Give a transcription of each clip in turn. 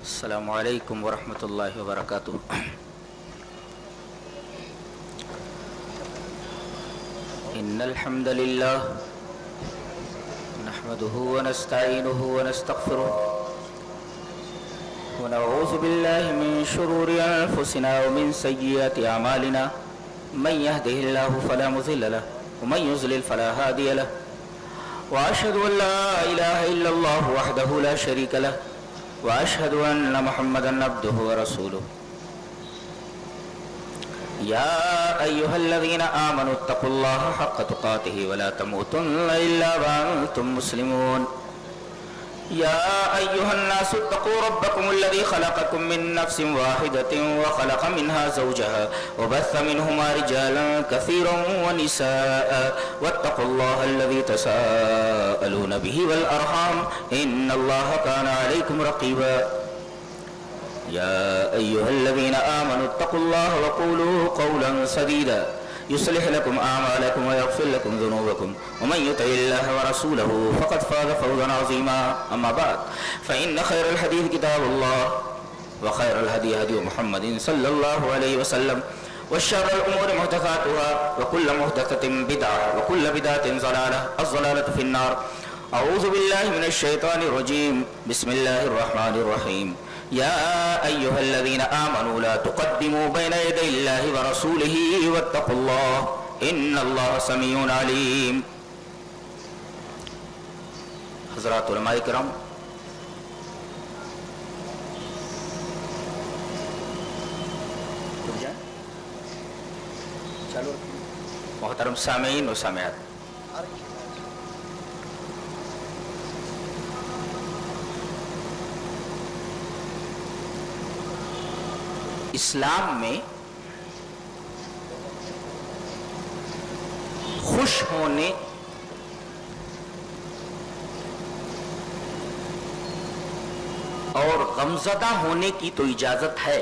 السلام علیکم ورحمۃ اللہ وبرکاتہ۔ ان الحمد للہ نحمده ونستعینه ونستغفره ونعوذ باللہ من شرور انفسنا ومن سیئات اعمالنا من يهده الله فلا مضل له ومن يضلل فلا هادي له واشهد ان لا اله الا الله وحده لا شريك له واشهد ان محمدا عبده ورسوله يا ايها الذين امنوا اتقوا الله حق تقاته ولا تموتن الا وانتم مسلمون يا ايها الناس اتقوا ربكم الذي خلقكم من نفس واحدة وخلق منها زوجها وبث منهما رجالا كثيرا ونساء واتقوا الله الذي تساءلون به والارحام ان الله كان عليكم رقيبا يا ايها الذين امنوا اتقوا الله وقولوا قولا سديدا يصلح لكم اعمالكم ويغفر لكم ذنوبكم ومن يطع الله ورسوله فقد فاز فوزا عظيما اما بعد فان خير الحديث كتاب الله وخير الهدي هدي محمد صلى الله عليه وسلم وشر الامور محدثاتها وكل محدثة بدعة وكل بدعة ضلالة الضلالة في النار اعوذ بالله من الشيطان الرجيم بسم الله الرحمن الرحيم يا أيها الذين آمنوا لا تقدموا بين يدي الله ورسوله واتقوا الله إن الله سميع عليم۔ حضرات علماء کرام، محترم سامعین و سامعات، اسلام میں خوش ہونے اور غمزدہ ہونے کی تو اجازت ہے،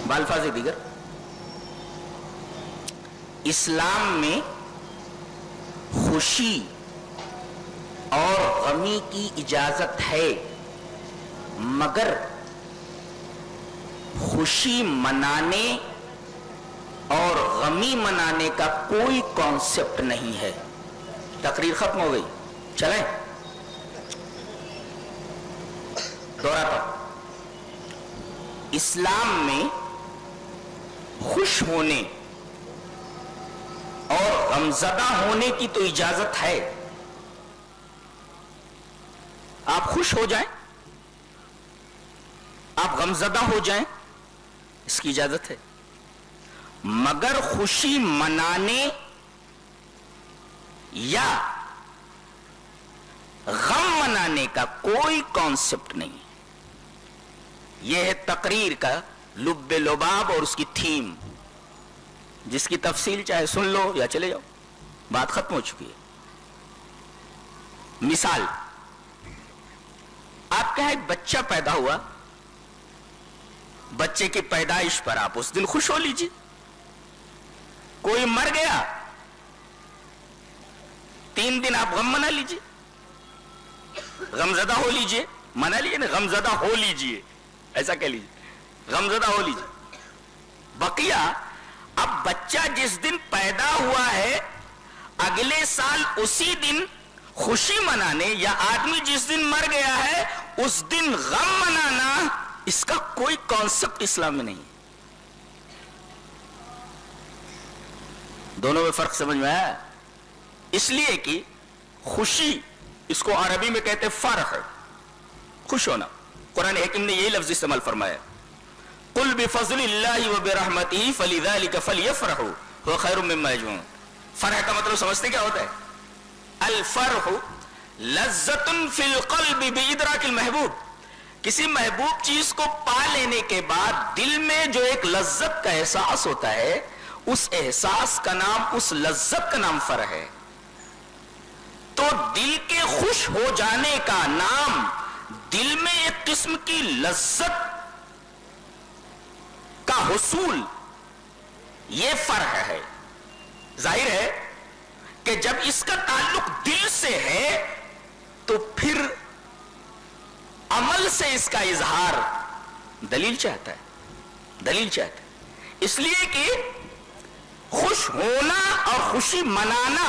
بالفاظ دیگر اسلام میں خوشی اور غمی کی اجازت ہے، مگر خوشی منانے اور غمی منانے کا کوئی کانسیپٹ نہیں ہے۔ تقریر ختم ہو گئی، چلیں دوہراتا ہوں۔ اسلام میں خوش ہونے اور غمزدہ ہونے کی تو اجازت ہے، آپ خوش ہو جائیں، آپ غمزدہ ہو جائیں، اس کی اجازت ہے، مگر خوشی منانے یا غم منانے کا کوئی کانسیپٹ نہیں۔ یہ ہے تقریر کا لب لباب اور اس کی تھیم، جس کی تفصیل چاہے سن لو یا چلے جاؤ، بات ختم ہو چکی ہے۔ مثال، آپ کا ایک بچہ پیدا ہوا، بچے کی پیدائش پر آپ اس دن خوش ہو لیجیے۔ کوئی مر گیا، 3 دن آپ غم منا لیجیے، غمزدہ ہو لیجیے، منا لیجیے نا، غمزدہ ہو لیجیے، ایسا کہہ لیجیے، غمزدہ ہو لیجیے۔ بقیہ اب بچہ جس دن پیدا ہوا ہے، اگلے سال اسی دن خوشی منانے، یا آدمی جس دن مر گیا ہے اس دن غم منانا، اس کا کوئی کانسیپٹ اسلام میں نہیں ہے۔ دونوں میں فرق سمجھ میں آیا؟ اس لیے کہ خوشی، اس کو عربی میں کہتے فرح، خوش ہونا۔ قرآن حکیم نے یہی لفظ استعمال فرمایا، قل بفضل اللہ وبرحمتہ فلذلک فلیفرحوا هو خیر مما یجمعون۔ فرح کا مطلب سمجھتے کیا ہوتا ہے؟ الفرح لذۃ فی القلب بادراک المحبوب، کسی محبوب چیز کو پا لینے کے بعد دل میں جو ایک لذت کا احساس ہوتا ہے، اس احساس کا نام، اس لذت کا نام فرح ہے۔ تو دل کے خوش ہو جانے کا نام، دل میں ایک قسم کی لذت کا حصول، یہ فرح ہے۔ ظاہر ہے کہ جب اس کا تعلق دل سے ہے تو پھر عمل سے اس کا اظہار دلیل چاہتا ہے، دلیل چاہتا ہے، اس لیے کہ خوش ہونا اور خوشی منانا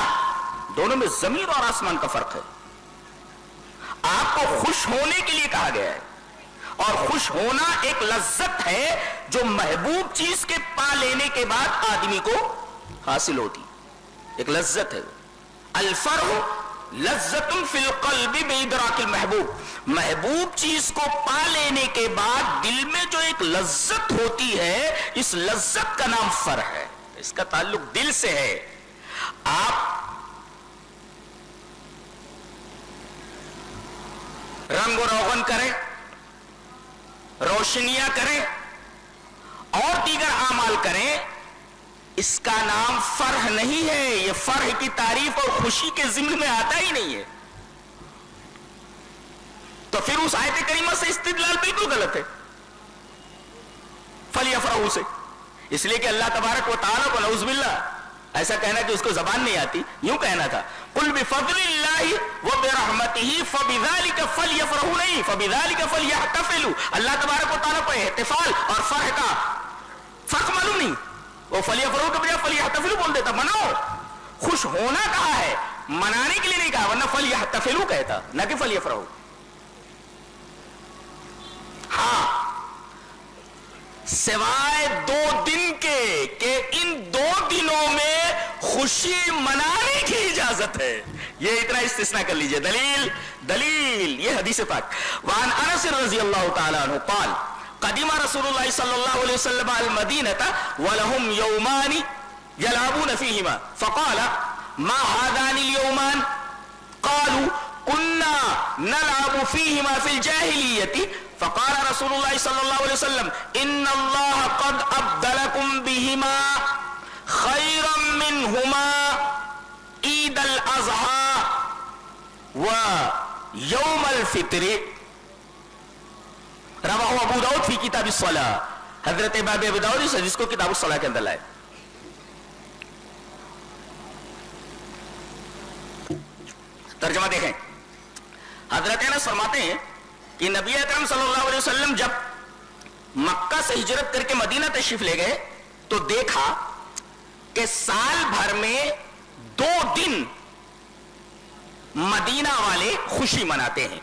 دونوں میں زمین اور آسمان کا فرق ہے۔ آپ کو خوش ہونے کے لیے کہا گیا ہے، اور خوش ہونا ایک لذت ہے جو محبوب چیز کے پا لینے کے بعد آدمی کو حاصل ہوتی، ایک لذت ہے۔ الفرح لذت فی القلب بادراک المحبوب، محبوب چیز کو پا لینے کے بعد دل میں جو ایک لذت ہوتی ہے، اس لذت کا نام فرح ہے، اس کا تعلق دل سے ہے۔ آپ رنگ و روغن کریں، روشنیاں کریں اور دیگر اعمال کریں، اس کا نام فرح نہیں ہے، یہ فرح کی تعریف اور خوشی کے ضمن میں آتا ہی نہیں ہے۔ تو پھر اس آیت کریمہ سے استدلال بالکل غلط ہے، فَلْيَفْرَحُوا سے، اس لیے کہ اللہ تبارک و تعالیٰ کو نعوذ باللہ ایسا کہنا کہ اس کو زبان نہیں آتی، یوں کہنا تھا قُلْ بِفَضْلِ اللَّهِ وَبِرَحْمَتِهِ فَبِذَلِكَ فَلْيَفْرَحُوا، نہیں فَبِذَلِكَ فَلْيَحْتَفِلُوا، اللہ تبارک و تعالیٰ کو احتفال اور فرح کا فرق معلوم نہیں، وہ فَلْيَفْرَحُوا کے بجائے فَلْيَحْتَفِلُوا بول دیتا، مناؤ، خوش ہونا کہا ہے، منانے کے لیے نہیں کہا، ورنہ فَلْيَحْتَفِلُوا کہتا، نہ کہ فَلْيَفْرَحُوا۔ ہاں سوائے 2 دن کے کہ ان 2 دنوں میں خوشی منانے کی اجازت ہے، یہ اتنا استثناء کر لیجئے۔ دلیل یہ حدیث پاک، وعن انس رضی اللہ تعالی عنہ قال قدم رسول اللہ صلی اللہ علیہ وسلم المدینة ولهم یومان یلعبون فیہما فقال ما هذان اليومان قالوا كنا نلعب فيهما في الجاهلية فقال رسول الله صلى الله عليه وسلم ان الله قد ابدلكم بهما خيرا منهما عيد الاضحى ويوم الفطر، رواه ابو داؤد في کتاب الصلاة، حضرت امام ابو داؤد اس حدیث کو کتاب الصلاة کے اندر لائے۔ ترجمہ دیکھیں، حضرت انس فرماتے ہیں کہ نبی اکرم صلی اللہ علیہ وسلم جب مکہ سے ہجرت کر کے مدینہ تشریف لے گئے تو دیکھا کہ سال بھر میں 2 دن مدینہ والے خوشی مناتے ہیں،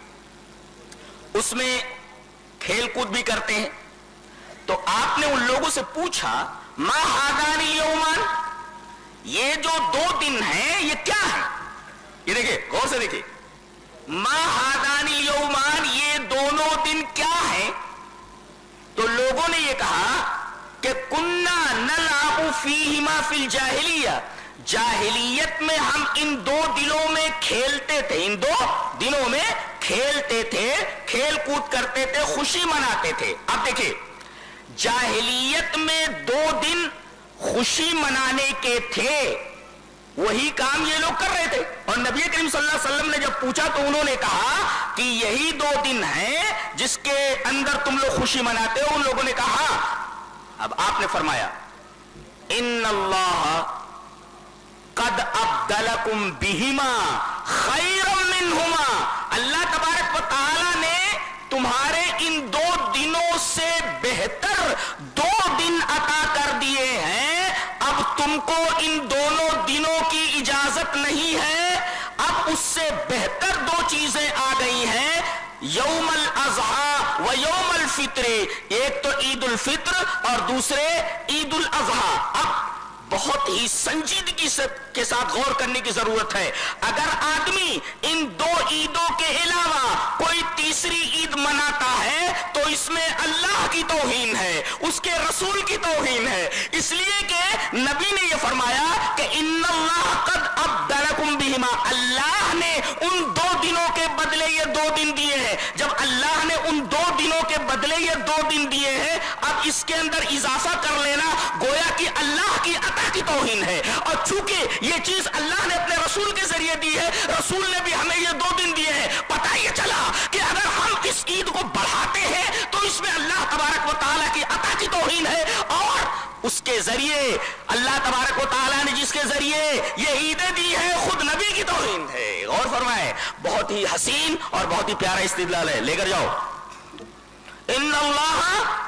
اس میں کھیل کود بھی کرتے ہیں۔ تو آپ نے ان لوگوں سے پوچھا ما ہادان الیومان، یہ جو 2 دن ہیں یہ کیا ہے؟ یہ دیکھیں غور سے دیکھیں، ما ہادان الیومان، یہ دونوں دن کیا ہیں؟ تو لوگوں نے یہ کہا کہ کننا نلعب فیہما فی الجاہلیہ، جاہلیت میں ہم ان 2 دنوں میں کھیلتے تھے، ان 2 دنوں میں کھیلتے تھے، کھیل کود کرتے تھے، خوشی مناتے تھے۔ اب دیکھیں جاہلیت میں 2 دن خوشی منانے کے تھے، وہی کام یہ لوگ کر رہے تھے، اور نبی کریم صلی اللہ علیہ وسلم نے جب پوچھا تو انہوں نے کہا کہ یہی 2 دن ہیں جس کے اندر تم لوگ خوشی مناتے ہو۔ ان لوگوں نے کہا، اب آپ نے فرمایا ان اللہ قد ابدلکم بہما خیرا منہما، اللہ تبارک و تعالی نے تمہارے ان 2 دنوں سے بہتر 2 دن عطا کر دیے ہیں، اب تم کو ان دونوں دنوں کی اجازت نہیں ہے، اب اس سے بہتر 2 چیزیں آ گئی ہیں، یوم الاضحیٰ و یوم الفطر، ایک تو عید الفطر اور دوسرے عید الاضحیٰ۔ اب بہت ہی سنجیدگی کے ساتھ غور کرنے کی ضرورت ہے، اگر آدمی ان 2 عیدوں کے علاوہ کوئی تیسری عید مناتا ہے تو اس میں اللہ کی توہین ہے، اس کے رسول کی توہین ہے، اس لیے کہ نبی نے یہ فرمایا کہ ان اللہ قد ابدلکم بہما، اللہ نے ان 2 دنوں کے بدلے یہ 2 دن دیے ہیں، جب اللہ نے ان 2 دنوں کے بدلے یہ 2 دن دیے ہیں، اب اس کے اندر اضافہ کر لینا گویا کہ اللہ کی عطا کی توہین ہے، اور چونکہ یہ چیز اللہ نے اپنے رسول کے ذریعے دی ہے، رسول نے بھی ہمیں یہ 2 دن دیے ہیں، پتہ یہ چلا کہ اگر ہم اس عید کو بڑھاتے ہیں تو اس میں اللہ تبارک و تعالیٰ کی عطا کی توہین ہے، اور اس کے ذریعے اللہ تبارک و تعالیٰ نے جس کے ذریعے یہ عیدیں دی ہیں خود نبی کی توہین ہے۔ غور فرمائیں، بہت ہی حسین اور بہت ہی پیارا استدلال ہے، لے کر جاؤ۔ ان اللہ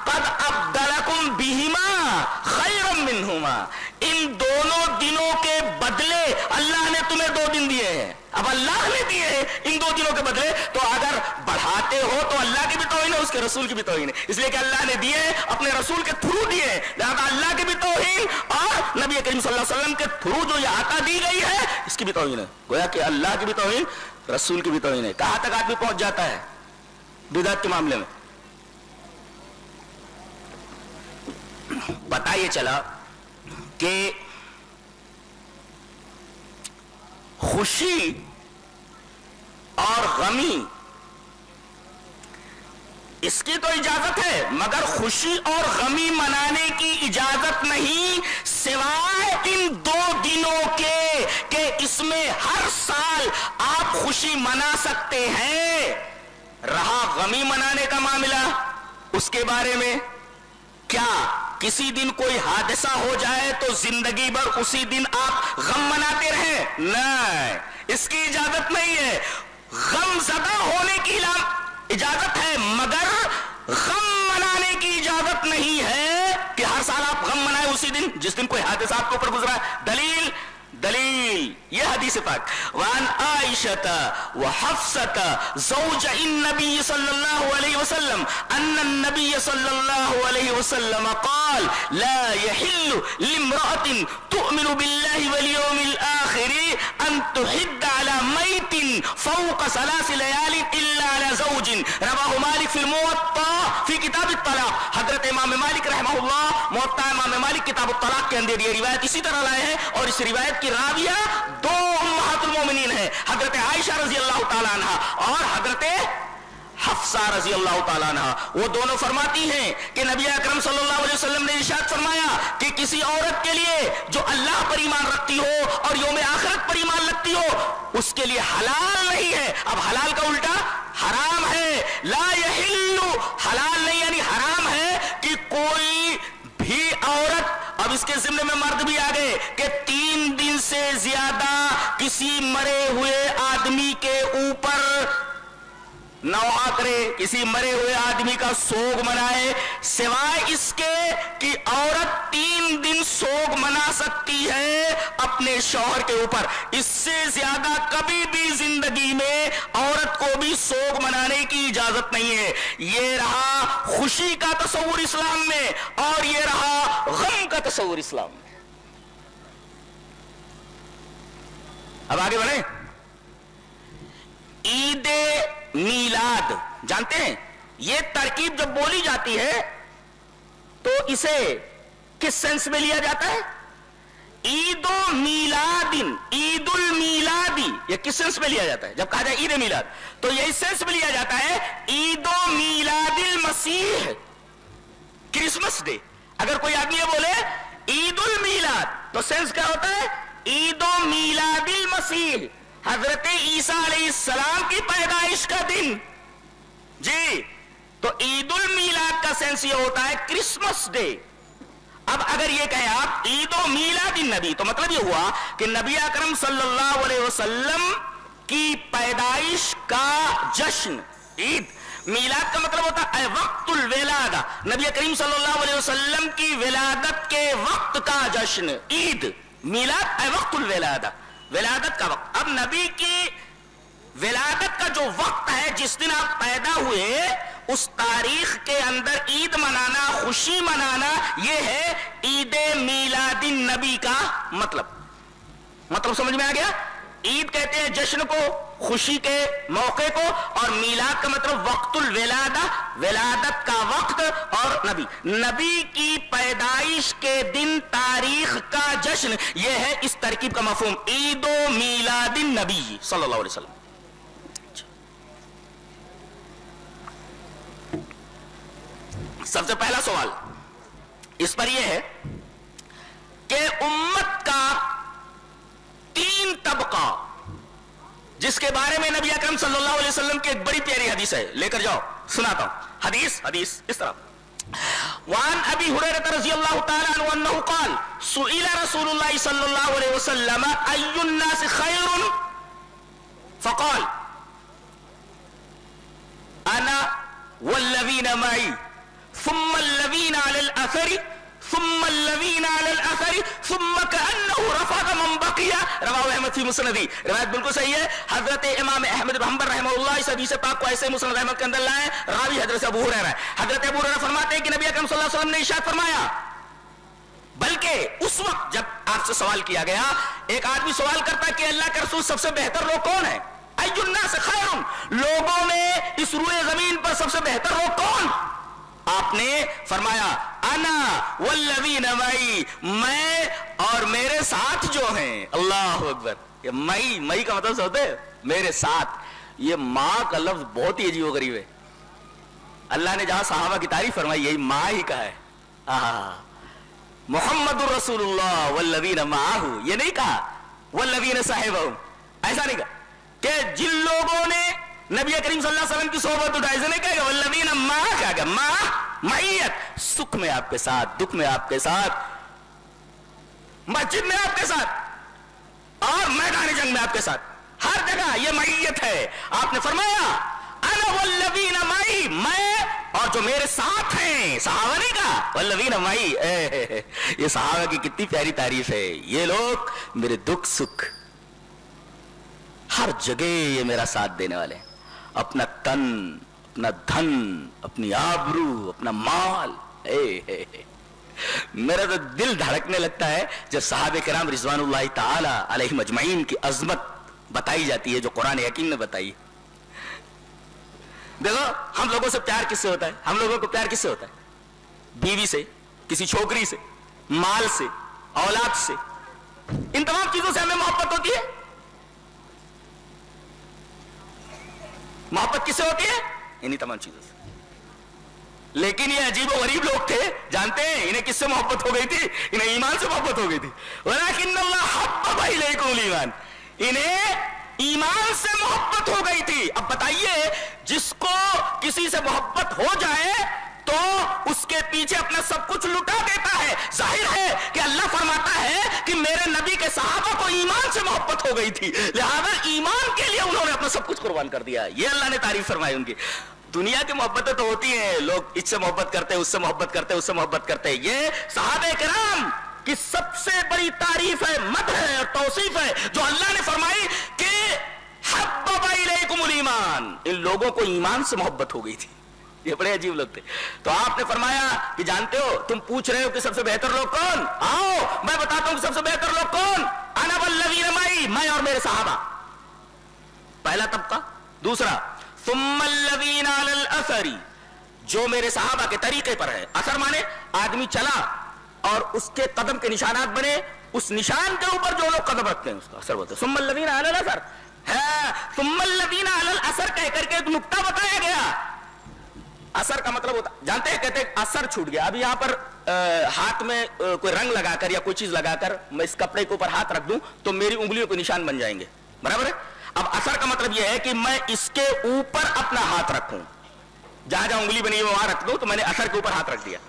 قد ابدلکم بہما خیرا منہما، ان دونوں دنوں کے بدلے اللہ نے تمہیں 2 دن دیے ہیں. اب اللہ نے دیے ہیں ان 2 دنوں کے بدلے، تو اگر بڑھاتے ہو تو اللہ کی بھی توہین ہے، اس کے رسول کی بھی توہین ہے، اس لیے کہ اللہ نے دیے اپنے رسول کے تھرو دیے، لہذا اللہ کی بھی توہین اور نبی کریم صلی اللہ علیہ وسلم کے تھرو جو یہ عطا دی گئی ہے اس کی بھی توہین ہے. گویا کہ اللہ کی بھی توہین، رسول کی بھی توہین ہے. کہاں تک آدمی پہنچ جاتا ہے بدعت کے معاملے میں؟ پتہ یہ چلا کہ خوشی اور غمی اس کی تو اجازت ہے، مگر خوشی اور غمی منانے کی اجازت نہیں سوائے ان 2 دنوں کے کہ اس میں ہر سال آپ خوشی منا سکتے ہیں. رہا غمی منانے کا معاملہ، اس کے بارے میں کیا کسی دن کوئی حادثہ ہو جائے تو زندگی بھر اسی دن آپ غم مناتے رہیں؟ نہیں، اس کی اجازت نہیں ہے. غم زدہ ہونے کی اجازت ہے، مگر غم منانے کی اجازت نہیں ہے کہ ہر سال آپ غم منائیں اسی دن جس دن کوئی حادثہ آپ کے اوپر گزرا ہے. دلیل یہ حدیث پاک وان عائشہ وحفصہ زوج النبی صلی اللہ علیہ وسلم ان النبی صلی اللہ علیہ وسلم قال لا يحل لامرأة تؤمن بالله واليوم الآخر ان تحد على ميت فوق 3 ليال الا على زوج. رواه مالک فی الموطا فی کتاب الطلاق. حضرت امام مالک رحمہ اللہ موطا امام مالک کتاب الطلاق کے اندر یہ روایت اسی طرح لائے ہیں، اور اس روایت کی راویہ 2 امہات المومنین ہیں، حضرت عائشہ رضی اللہ تعالیٰ عنہ اور حضرت حفصہ رضی اللہ تعالیٰ عنہ. وہ دونوں فرماتی ہیں کہ نبی اکرم صلی اللہ علیہ وسلم نے ارشاد فرمایا کہ کسی عورت کے لیے جو اللہ پر ایمان رکھتی ہو اور یوم آخرت پر ایمان رکھتی ہو اس کے لیے حلال نہیں ہے. اب حلال کا الٹا حرام ہے. لا یحل، حلال نہیں یعنی حرام ہے کہ کوئی بھی عورت، اب اس کے ضمن میں مرد بھی آ گئے، کہ 3 دن سے زیادہ کسی مرے ہوئے آدمی کے اوپر نوحہ کرے، کسی مرے ہوئے آدمی کا سوگ منائے، سوائے اس کے کہ عورت 3 دن سوگ منا سکتی ہے اپنے شوہر کے اوپر. اس سے زیادہ کبھی بھی زندگی میں عورت کو بھی سوگ منانے کی اجازت نہیں ہے. یہ رہا خوشی کا تصور اسلام میں، اور یہ رہا غم کا تصور اسلام میں. اب آگے بڑھیں. عید میلاد جانتے ہیں، یہ ترکیب جب بولی جاتی ہے تو اسے کس سینس میں لیا جاتا ہے؟ عید و میلادن، عید المیلادی، یہ کس سینس میں لیا جاتا ہے؟ جب کہا جائے عید میلاد تو یہ اس سینس میں لیا جاتا ہے عید و میلاد المسیح، کرسمس ڈے. اگر کوئی آدمی یہ بولے عید المیلاد تو سینس کیا ہوتا ہے؟ عید و میلاد المسیح، حضرت عیسیٰ علیہ السلام کی پیدائش کا دن. جی تو عید المیلاد کا سینس یہ ہوتا ہے کرسمس ڈے. اب اگر یہ کہیں آپ عید و میلاد النبی تو مطلب یہ ہوا کہ نبی اکرم صلی اللہ علیہ وسلم کی پیدائش کا جشن. عید میلاد کا مطلب ہوتا ہے وقت الولادہ، نبی کریم صلی اللہ علیہ وسلم کی ولادت کے وقت کا جشن. عید میلاد اے وقت الولادہ، ولادت کا وقت. اب نبی کی ولادت کا جو وقت ہے جس دن آپ پیدا ہوئے اس تاریخ کے اندر عید منانا، خوشی منانا، یہ ہے عید میلاد النبی کا مطلب سمجھ میں آ گیا؟ عید کہتے ہیں جشن کو، خوشی کے موقع کو، اور میلاد کا مطلب وقت الولادہ، ولادت کا وقت، اور نبی کی پیدائش کے دن تاریخ کا جشن. یہ ہے اس ترکیب کا مفہوم عید و میلاد النبی صلی اللہ علیہ وسلم. سب سے پہلا سوال اس پر یہ ہے کہ امت کا 3 طبقہ جس کے بارے میں نبی اکرم صلی اللہ علیہ وسلم کی ایک بڑی پیاری حدیث ہے، لے کر جاؤ سناتا ہوں. حدیث اس طرح وعن ابی ہریرہ رضی اللہ تعالی عنہ انہ قال سئل رسول اللہ صلی اللہ علیہ وسلم ای الناس خیر فقال انا والذین معی ثم الذین علی الاثر ثم الذین علی الاثر ثم کأنہ رفض من بقی. رواہ احمد فی مسندی. روایت بالکل صحیح ہے. حضرت امام احمد بن حنبل رحمہ اللہ اس حدیث پاک کو ایسے مسند احمد کے اندر لائے. راوی حضرت ابو ہریرہ ہے. حضرت ابو ہریرہ فرماتے ہیں کہ نبی اکرم صلی اللہ علیہ وسلم نے ارشاد فرمایا، بلکہ اس وقت جب آپ سے سوال کیا گیا، ایک آدمی سوال کرتا کہ اللہ کے رسول سب سے بہتر لوگ کون ہیں؟ ای الناس خیر، لوگوں میں اس روئے زمین پر سب سے بہتر لوگ کون؟ آپ نے فرمایا انا والذین معی، میں اور میرے ساتھ جو ہیں. اللہ اکبر. یہ مئی کا مطلب ہوتا ہے میرے ساتھ. یہ ماں کا لفظ بہت ہی عجیب و غریب ہے. اللہ نے جہاں صحابہ کی تعریف فرمائی یہی ماں ہی کہا ہے. محمد الرسول اللہ والذین معہ، یہ نہیں کہا والذین صاحبہم، ایسا نہیں کہا کہ جن لوگوں نے نبی کریم صلی اللہ علیہ وسلم کی صحبت اٹھائی، اسے نہیں کہا کہ والذین معہ، کیا کہ ماں معیت، سکھ میں آپ کے ساتھ، دکھ میں آپ کے ساتھ، مسجد میں آپ کے ساتھ اور میدان جنگ میں آپ کے ساتھ، ہر جگہ یہ معیت ہے. آپ نے فرمایا انا والذین معی، میں اور جو میرے ساتھ ہیں. صحابہ نہیں کہا والذین معی. یہ صحابہ کی کتنی پیاری تعریف ہے. یہ لوگ میرے دکھ سکھ ہر جگہ یہ میرا ساتھ دینے والے ہیں. اپنا تن، اپنا دھن، اپنی آبرو، اپنا مال. میرا تو دل دھڑکنے لگتا ہے جب صحابہ کرام رضوان اللہ تعالی علیہم اجمعین کی عظمت بتائی جاتی ہے جو قرآن حکیم نے بتائی. دیکھو ہم لوگوں سے پیار کس سے ہوتا ہے؟ ہم لوگوں کو پیار کس سے ہوتا ہے؟ بیوی سے، کسی چھوکری سے، مال سے، اولاد سے. ان تمام چیزوں سے ہمیں محبت ہوتی ہے. محبت کس سے ہوتی ہے؟ انہی تمام چیزوں سے. لیکن یہ عجیب و غریب لوگ تھے، جانتے ہیں انہیں کس سے محبت ہو گئی تھی؟ انہیں ایمان سے محبت ہو گئی تھی. وَلَكِنَّ اللَّهَ حَبَّبَ إِلَيْكُمُ الْإِيمَانَ، انہیں ایمان سے محبت ہو گئی تھی. اب بتائیے جس کو کسی سے محبت ہو جائے تو اس کے پیچھے اپنا سب کچھ لٹا دیتا ہے. ظاہر ہے کہ اللہ فرماتا ہے کہ میرے نبی کے صحابہ کو ایمان سے محبت ہو گئی تھی، لہذا ایمان کے لیے انہوں نے اپنا سب کچھ قربان کر دیا. یہ اللہ نے تعریف فرمائی ان کی. دنیا کی محبتیں تو ہوتی ہیں، لوگ اس سے محبت کرتے ہیں، اس سے محبت کرتے ہیں، اس سے محبت کرتے ہیں. یہ صحابہ کرام کی سب سے بڑی تعریف ہے، مدح ہے اور توصیف ہے جو اللہ نے فرمائی کہ حبب الیکم الایمان، ان لوگوں کو ایمان سے محبت ہو گئی تھی. یہ بڑے عجیب لوگ تھے. تو آپ نے فرمایا کہ جانتے ہو، تم پوچھ رہے ہو کہ سب سے بہتر لوگ کون؟ آؤ میں بتاتا ہوں کہ سب سے بہتر لوگ کون. انا والذین معی، میں اور میرے صحابہ، پہلا طبقہ. دوسرا ثم الذین علی الاثر، جو میرے صحابہ کے طریقے پر ہے. اثر مانے آدمی چلا اور اس کے قدم کے نشانات بنے، اس نشان کے اوپر جو لوگ قدم رکھتے ہیں اس کا اثر بولتے ہیں. ثم الذین علی الاثر ہے. ثم الذین علی الاثر کہہ کر کے ایک نقطہ بتایا گیا. اثر کا مطلب ہوتا جانتے ہیں، کہتے ہیں اثر چھوٹ گیا. ابھی یہاں پر ہاتھ میں کوئی رنگ لگا کر یا کوئی چیز لگا کر میں اس کپڑے کے اوپر ہاتھ رکھ دوں تو میری انگلیوں کے نشان بن جائیں گے، برابر ہے. اب اثر کا مطلب یہ ہے کہ میں اس کے اوپر اپنا ہاتھ رکھوں، جہاں جہاں انگلی بنی ہے وہاں رکھ دوں، تو میں نے اثر کے اوپر ہاتھ رکھ دیا.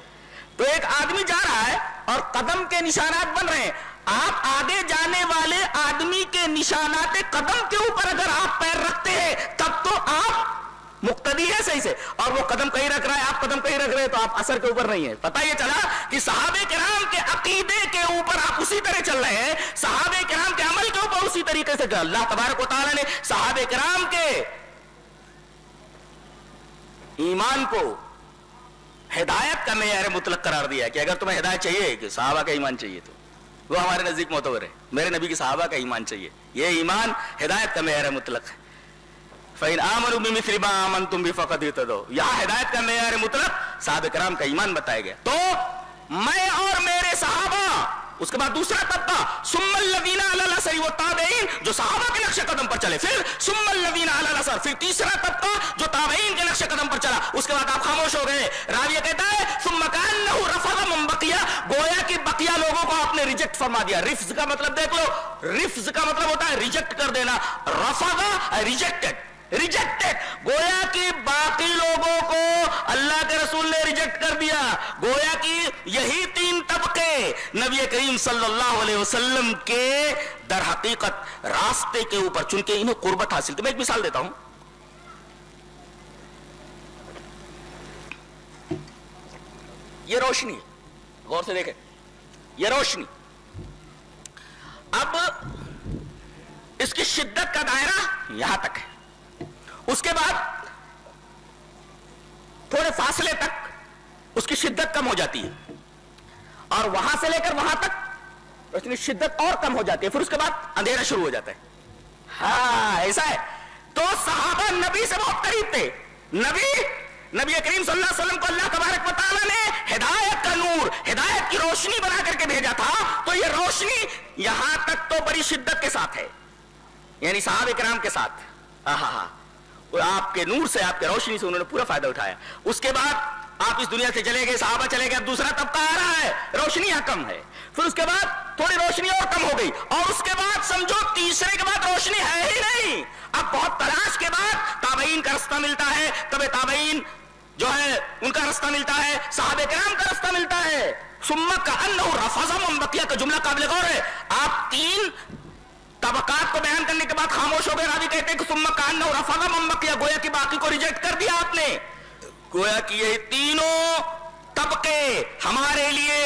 تو ایک آدمی جا رہا ہے اور قدم کے نشانات بن رہے ہیں. آپ آگے جانے والے آدمی کے نشانات قدم کے اوپر اگر آپ پیر رکھتے ہیں تب تو آپ مقتدی ہے صحیح سے، اور وہ قدم کہیں رکھ رہا ہے، آپ قدم کہیں رکھ رہے ہیں، تو آپ اثر کے اوپر نہیں ہیں. پتہ یہ چلا کہ صحابہ کرام کے عقیدے کے اوپر آپ اسی طرح چل رہے ہیں، صحابہ کرام کے عمل کے اوپر اسی طریقے سے. اللہ تبارک و تعالیٰ نے صحابہ کرام کے ایمان کو ہدایت کا معیار مطلق قرار دیا ہے کہ اگر تمہیں ہدایت چاہیے کہ صحابہ کا ایمان چاہیے تو وہ ہمارے نزدیک معتبر ہے. میرے نبی کے صحابہ کا ایمان چاہیے. یہ ایمان ہدایت کا معیار مطلق ہے. فَإِنْ آمَنُوا بِمِثْلِ مَا آمَنْتُمْ بِهِ فَقَدِ اهْتَدَوْا. یہاں ہدایت کا معیار مطلق صحابہ کرام کا ایمان بتایا گیا. تو میں اور میرے صحابہ. اس کے بعد دوسرا طبقہ ثم الذین علی الاثر والتابعین، جو صحابہ کے نقش قدم پر چلے. پھر ثم الذین علی الاثر، پھر تیسرا طبقہ جو تابعین کے نقش قدم پر چلا. اس کے بعد آپ خاموش ہو گئے. راویہ کہتا ہے ثم کأنہ رفض من بقی، گویا کہ بقیہ لوگوں کو آپ نے ریجیکٹ فرما دیا. رفض کا مطلب دیکھ لو، رفض کا مطلب ہوتا ہے ریجیکٹ کر دینا. رفض ریجیکٹڈ، ریجیکٹڈ، گویا کہ باقی لوگوں کو اللہ کے رسول نے ریجیکٹ کر دیا. گویا کہ یہی تین طبقے نبی کریم صلی اللہ علیہ وسلم کے در حقیقت راستے کے اوپر، چونکہ انہیں قربت حاصل تھی. میں ایک مثال دیتا ہوں. یہ روشنی ہے، غور سے دیکھیں، یہ روشنی. اب اس کی شدت کا دائرہ یہاں تک ہے، اس کے بعد تھوڑے فاصلے تک اس کی شدت کم ہو جاتی ہے، اور وہاں سے لے کر وہاں تک روشنی شدت اور کم ہو جاتی ہے، پھر اس کے بعد اندھیرا شروع ہو جاتا ہے. ہاں ایسا ہے. تو صحابہ نبی سے بہت قریب تھے. نبی کریم صلی اللہ علیہ وسلم کو اللہ تبارک و تعالیٰ نے ہدایت کا نور، ہدایت کی روشنی بنا کر کے بھیجا تھا. تو یہ روشنی یہاں تک تو بڑی شدت کے ساتھ ہے، یعنی صحابہ کرام کے ساتھ. آپ کے نور سے، آپ کے روشنی سے انہوں نے پورا فائدہ اٹھایا. اس کے بعد آپ اس دنیا سے چلے گئے، صحابہ چلے گئے، اب دوسرا طبقہ آ رہا ہے، روشنی یہاں کم ہے. پھر اس کے بعد تھوڑی روشنی اور کم ہو گئی، اور اس کے بعد سمجھو تیسرے کے بعد روشنی ہے ہی نہیں. اب بہت تلاش کے بعد تابعین کا رستہ ملتا ہے، تبع تابعین جو ہے ان کا رستہ ملتا ہے، صحابہ کرام کا رستہ ملتا ہے. ثم کأنه رفض من بقي کا جملہ قابل غور ہے. آپ تین طبقات کو بیان کرنے کے بعد خاموش ہو گئے. راوی کہتے ہیں کہ ثم کأنه رفض من بقي، گویا کہ باقی کو ریجیکٹ کر دیا آپ نے. گویا کہ یہ تینوں طبقے ہمارے لیے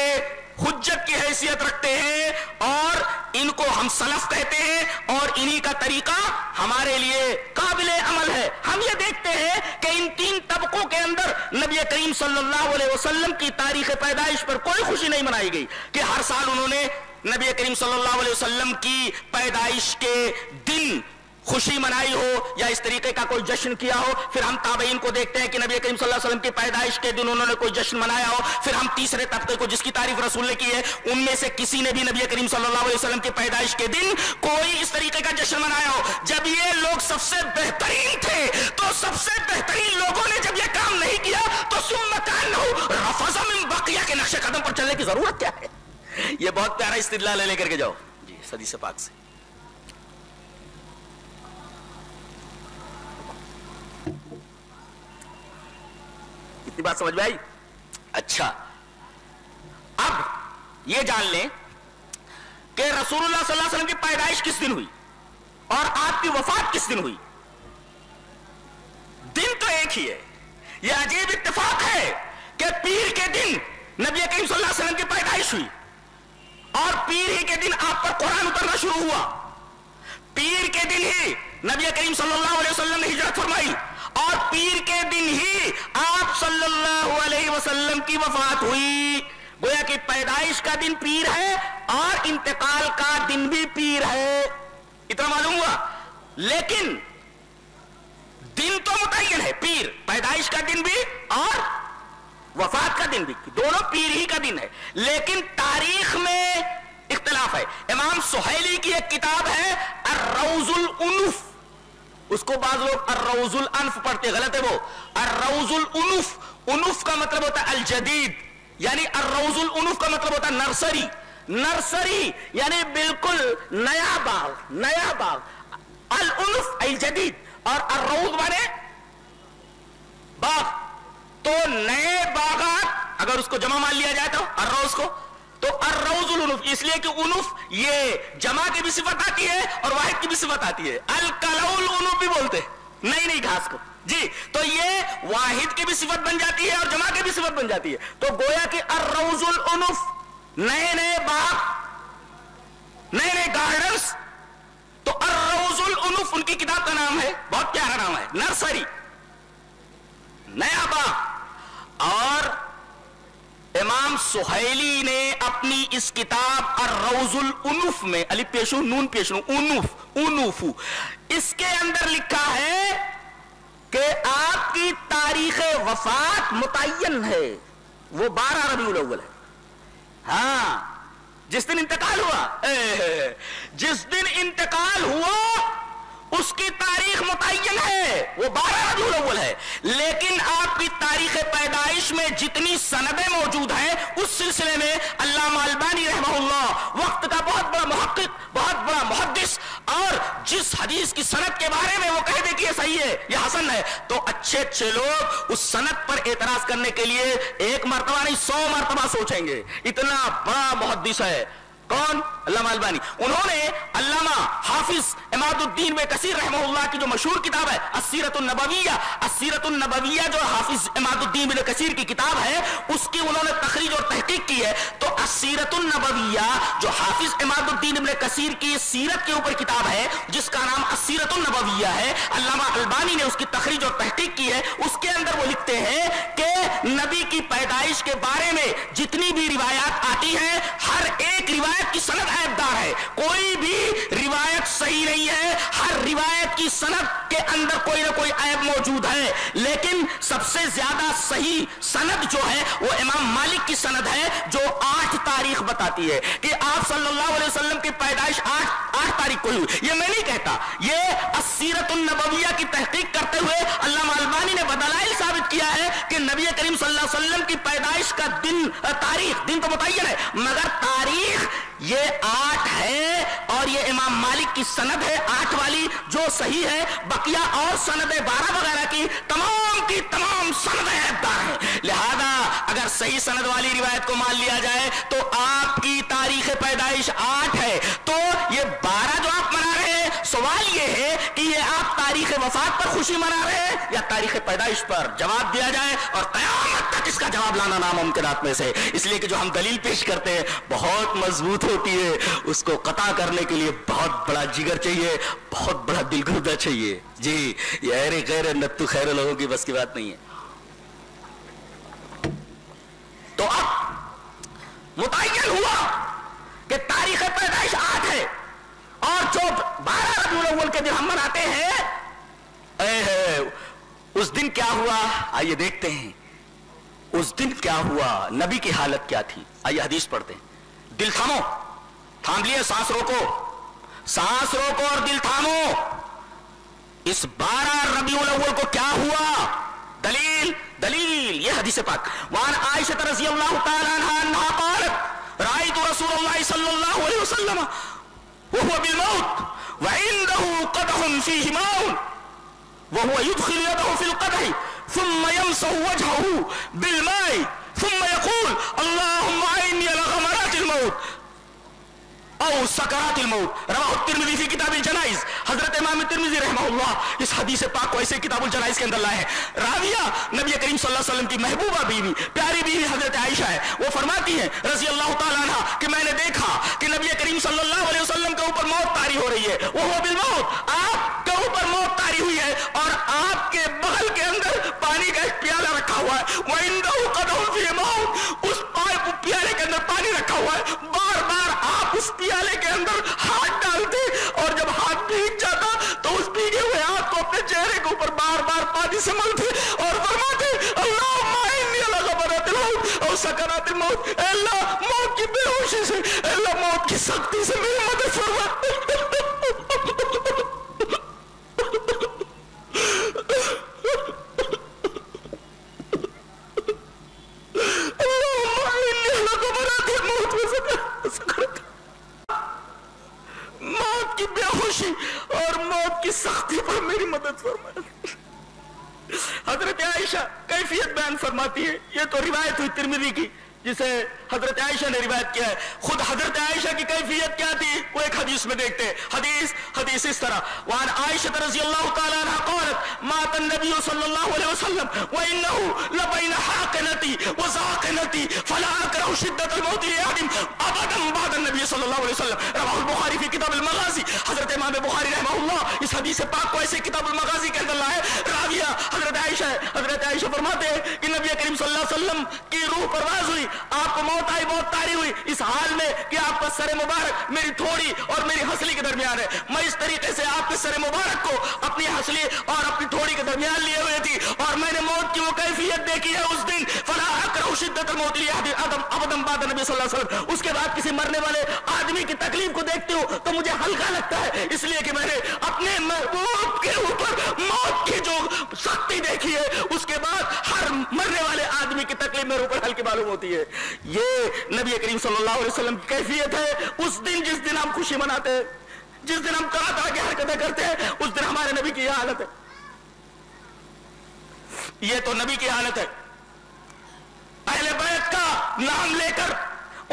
حجت کی حیثیت رکھتے ہیں، اور ان کو ہم سلف کہتے ہیں، اور انہی کا طریقہ ہمارے لیے قابل عمل ہے. ہم یہ دیکھتے ہیں کہ ان تین طبقوں کے اندر نبی کریم صلی اللہ علیہ وسلم کی تاریخ پیدائش پر کوئی خوشی نہیں منائی گئی کہ ہر سال انہوں نے نبی کریم صلی اللہ علیہ وسلم کی پیدائش کے دن خوشی منائی ہو یا اس طریقے کا کوئی جشن کیا ہو. پھر ہم تابعین کو دیکھتے ہیں کہ نبی کریم صلی اللہ علیہ وسلم کی پیدائش کے دن انہوں نے کوئی جشن منایا ہو. پھر ہم تیسرے طبقے کو، جس کی تعریف رسول نے کی ہے، ان میں سے کسی نے بھی نبی کریم صلی اللہ علیہ وسلم کی پیدائش کے دن کوئی اس طریقے کا جشن منایا ہو. جب یہ لوگ سب سے بہترین تھے تو سب سے بہترین لوگوں نے جب یہ کام نہیں کیا تو ثم کأنه رفض من بقي کے نقش قدم پر چلنے کی ضرورت کیا ہے؟ یہ بہت پیارا استدلال ہے، لے کر کے جاؤ جی حدیث پاک سے. کتنی بات سمجھ میں آئی؟ اچھا، اب یہ جان لیں کہ رسول اللہ صلی اللہ علیہ وسلم کی پیدائش کس دن ہوئی اور آپ کی وفات کس دن ہوئی. دن تو ایک ہی ہے. یہ عجیب اتفاق ہے کہ پیر کے دن نبی کریم صلی اللہ علیہ وسلم کی پیدائش ہوئی، اور پیر ہی کے دن آپ پر قرآن اترنا شروع ہوا. پیر کے دن ہی نبی کریم صلی اللہ علیہ وسلم نے ہجرت فرمائی، اور پیر کے دن ہی آپ صلی اللہ علیہ وسلم کی وفات ہوئی. گویا کہ پیدائش کا دن پیر ہے اور انتقال کا دن بھی پیر ہے. اتنا معلوم ہوا. لیکن دن تو متعین ہے، پیر پیدائش کا دن بھی اور وفات کا دن بھی، دونوں پیر ہی کا دن ہے. لیکن تاریخ میں اختلاف ہے. امام سہیلی کی ایک کتاب ہے الروض الانف، اس کو بعض لوگ الروض الانف پڑھتے، غلط ہے وہ. الروض الانف، انف کا مطلب ہوتا ہے الجدید، یعنی الروض الانف کا مطلب ہوتا ہے نرسری. نرسری یعنی بالکل نیا باغ، نیا باغ. الانف الجدید، اور الروض مانے باغ. تو نئے باغات اگر اس کو جمع مان لیا جائے تو الروض کو، تو الروض الانف، اس لیے کہ انف یہ جمع کی بھی صفت آتی ہے اور واحد کی بھی صفت آتی ہے. الکلؤ الانف بھی بولتے نئی نئی گھاس کو جی. تو یہ واحد کی بھی صفت بن جاتی ہے اور جمع کی بھی صفت بن جاتی ہے. تو گویا کہ الروض الانف، نئے نئے باغ، نئے نئے گارڈنز. تو الروض الانف ان کی کتاب کا نام ہے، بہت پیارا نام ہے، نرسری، نیا باغ. اور امام سہیلی نے اپنی اس کتاب الروض الانف میں، الف پیش نون پیش انف، انف، اس کے اندر لکھا ہے کہ آپ کی تاریخ وفات متعین ہے، وہ 12 ربیع الاول ہے. ہاں، جس دن انتقال ہوا، جس دن انتقال ہوا اس کی تاریخ متعین ہے، وہ 12 ربیع الاول ہے. لیکن آپ کی تاریخ پیدائش میں جتنی سندیں موجود ہیں اس سلسلے میں علامہ البانی رحمہ اللہ، وقت کا بہت بڑا محقق، بہت بڑا محدث، اور جس حدیث کی سند کے بارے میں وہ کہہ دے کہ یہ صحیح ہے، یہ حسن ہے، تو اچھے اچھے لوگ اس سند پر اعتراض کرنے کے لیے ایک مرتبہ نہیں 100 مرتبہ سوچیں گے. اتنا بڑا محدث ہے. کون؟ علامہ البانی. انہوں نے علامہ حافظ عماد الدین بن کثیر رحمہ اللہ کی جو مشہور کتاب ہے السیرۃ النبویہ، السیرۃ النبویہ جو حافظ عماد الدین بن کثیر کی کتاب ہے، اس کی انہوں نے تخریج اور تحقیق کی ہے. تو السیرۃ النبویہ جو حافظ عماد الدین بن کثیر کی سیرت کے اوپر کتاب ہے جس کا نام السیرۃ النبویہ ہے، علامہ البانی نے اس کی تخریج اور تحقیق کی ہے. اس کے اندر وہ لکھتے ہیں کہ نبی کی پیدائش کے بارے میں جتنی بھی روایات آتی ہیں ہر ایک روایت کی سند عیبدار ہے، کوئی بھی روایت صحیح نہیں ہے، ہر روایت کی سند کے اندر کوئی نہ کوئی عیب موجود ہے. لیکن سب سے زیادہ صحیح سند جو ہے وہ امام مالک کی سند ہے جو 8 تاریخ بتاتی ہے کہ آپ صلی اللہ علیہ وسلم کی پیدائش 8 تاریخ کو ہوئی. یہ میں نہیں کہتا، یہ السیرۃ النبویہ کی تحقیق کرتے ہوئے علامہ البانی نے بدلائل ثابت کیا ہے کہ نبی کریم صلی اللہ علیہ وسلم کی پیدائش کا دن، تاریخ، دن تو متعین ہے مگر تاریخ یہ 8 ہے اور یہ امام مالک کی سند ہے 8 والی جو صحیح ہے. بقیہ اور سندیں 12 وغیرہ کی تمام سندیں عیبدار ہیں. لہذا اگر صحیح سند والی روایت کو مان لیا جائے تو آپ کی تاریخ پیدائش 8 ہے. تو یہ 12 جو آپ منا رہے ہیں، سوال یہ ہے کہ یہ آپ تاریخ وفات پر خوشی منا رہے ہیں یا تاریخ پیدائش پر؟ جواب دیا جائے اور قیامت تک اس کا جواب لانا ناممکنات میں سے. اس لیے کہ جو ہم دلیل پیش کرتے ہیں بہت مضبوط ہوتی ہے، اس کو قطع کرنے کے لیے بہت بڑا جگر چاہیے، بہت بڑا دل گردہ چاہیے. جی یہ اہر غیر نتو خیر لوگوں کی بس کی بات نہیں ہے. تو اب متعین ہوا کہ تاریخ پیدائش 8 ہے اور جو 12 ربیع الاول کے دن ہم مناتے ہیں، اس دن کیا ہوا آئیے دیکھتے ہیں. اس دن کیا ہوا، نبی کی حالت کیا تھی؟ آئیے حدیث پڑھتے ہیں. دل تھامو، تھام لیے، سانس روکو اور دل تھامو. اس 12 ربیع الاول کو کیا ہوا؟ دلیل یہ حدیث پاک. وعن عائشہ رضی اللہ تعالی عنہا انہا قالت رأیت رسول اللہ صلی اللہ علیہ وسلم وهو بالموت وعنده قدح فيه ماء وهو يدخل يده في القدح ثم يمسح وجهه بالماء ثم يقول اللهم اعني على غمرات الموت او سکرات الموت. رواہ الترمذی فی کتاب الجنائز. حضرت امام ترمذی رحمہ اللہ اس حدیث پاک کو ایسے کتاب الجنائز کے اندر لائے ہیں. راویہ نبی کریم صلی اللہ علیہ وسلم کی محبوبہ بیوی، پیاری بیوی حضرت عائشہ ہے. وہ فرماتی ہیں رضی اللہ تعالیٰ عنہ کہ میں نے دیکھا کہ نبی کریم صلی اللہ علیہ وسلم کے اوپر موت طاری ہو رہی ہے. وہ بالموت، آپ کے اوپر موت طاری ہوئی ہے اور آپ کے بغل کے اندر پانی کا ایک پیالہ رکھا ہوا ہے. وعنده قدح فيه ماء، اس پیالے کے اندر پانی رکھا ہوا ہے. بار بار آپ اس پیالے کے اندر ہاتھ ڈالتے اور جب ہاتھ بھیگ جاتا تو اس بھیگے ہوئے ہاتھ کو اپنے چہرے کے اوپر بار بار پانی سے ملتے اور فرماتے اللہم اعنی علی غمرات الموت اور سکرات الموت. اے اللہ موت کی بے ہوشی سے، اے اللہ موت کی سختی سے میری مدد فرما. موت کی بے ہوشی اور موت کی سختی پر میری مدد فرما. حضرت عائشہ کیفیت بیان فرماتی ہے. یہ تو روایت ہوئی ترمذی کی جسے حضرت عائشہ نے روایت کیا ہے. خود حضرت عائشہ کی کیفیت کیا تھی وہ ایک حدیث میں دیکھتے ہیں. حدیث اس طرح. وعن عائشہ رضی اللہ تعالی عنہ قالت مات النبی صلی اللہ علیہ وسلم وانه لبین حاقنتی وزاقنتی فلا اکره شدت الموت لأحد ابدا بعد النبی صلی اللہ علیہ وسلم. رواہ البخاری فی کتاب المغازی. حضرت امام بخاری رحمہ اللہ اس حدیث پاک کو ایسے کتاب المغازی کے اندر لائے. راویہ حضرت عائشہ فرماتے ہیں کہ نبی کریم صلی اللہ علیہ وسلم کی روح پرواز ہوئی، آپ کو موت آئی، موت طاری ہوئی اس حال میں کہ آپ کا سر مبارک میری تھوڑی اور میری ہنسلی کے درمیان ہے. میں اس طریقے سے آپ کے سر مبارک کو اپنی ہنسلی اور اپنی تھوڑی کے درمیان لیے ہوئے تھی اور میں نے موت کی وہ کیفیت دیکھی ہے اس دن. فلا اکره شدت الموت ابدا بعد نبی صلی اللہ علیہ وسلم. اس کے بعد کسی مرنے والے آدمی کی تکلیف کو دیکھتی ہوں تو مجھے ہلکا لگتا ہے، اس لیے کہ میں نے اپنے محبوب کے اوپر موت کی جو سختی دیکھی ہے اس کے بعد ہر مرنے والے آدمی کی تکلیف میرے اوپر ہلکی معلوم ہوتی ہے. یہ نبی کریم صلی اللہ علیہ وسلم کی کیفیت ہے. اس دن جس دن ہم خوشی مناتے ہیں، جس دن ہم طرح طرح کی حرکتیں کرتے ہیں، اس دن ہمارے نبی کی یہ حالت ہے. یہ تو نبی کی حالت ہے. اہل بیت کا نام لے کر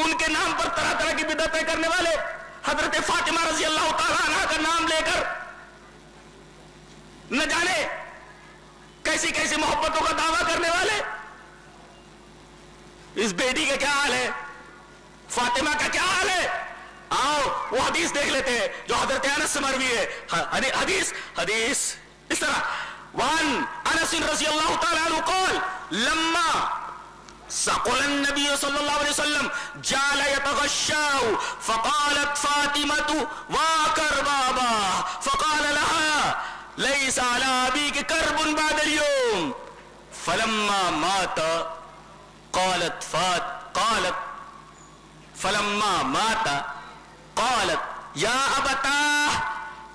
ان کے نام پر طرح طرح کی بدعتیں کرنے والے، حضرت فاطمہ رضی اللہ تعالیٰ عنہ کا نام لے کر نہ جانے کیسی کیسی محبتوں کا دعویٰ کرنے والے. اس بیٹی کا کیا حال ہے، فاطمہ کا کیا حال ہے؟ آؤ وہ حدیث دیکھ لیتے ہیں جو حضرت انس سے مروی ہے. حدیث اس طرح، وان انس رضی اللہ تعالیٰ عنہ قال لما سقل النبی صلی اللہ علیہ وسلم جعل يتغشاء فقالت فاطمة وكربابا فقال لها ليس على أبيك كرب بعد اليوم فلما مات فلما مات قالت یا ابتاه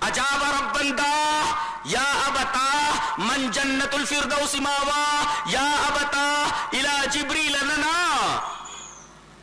اجاب ربا داه یا ابتاه من جنت الفردوس ماواه یا ابتاه الى جبریل لنا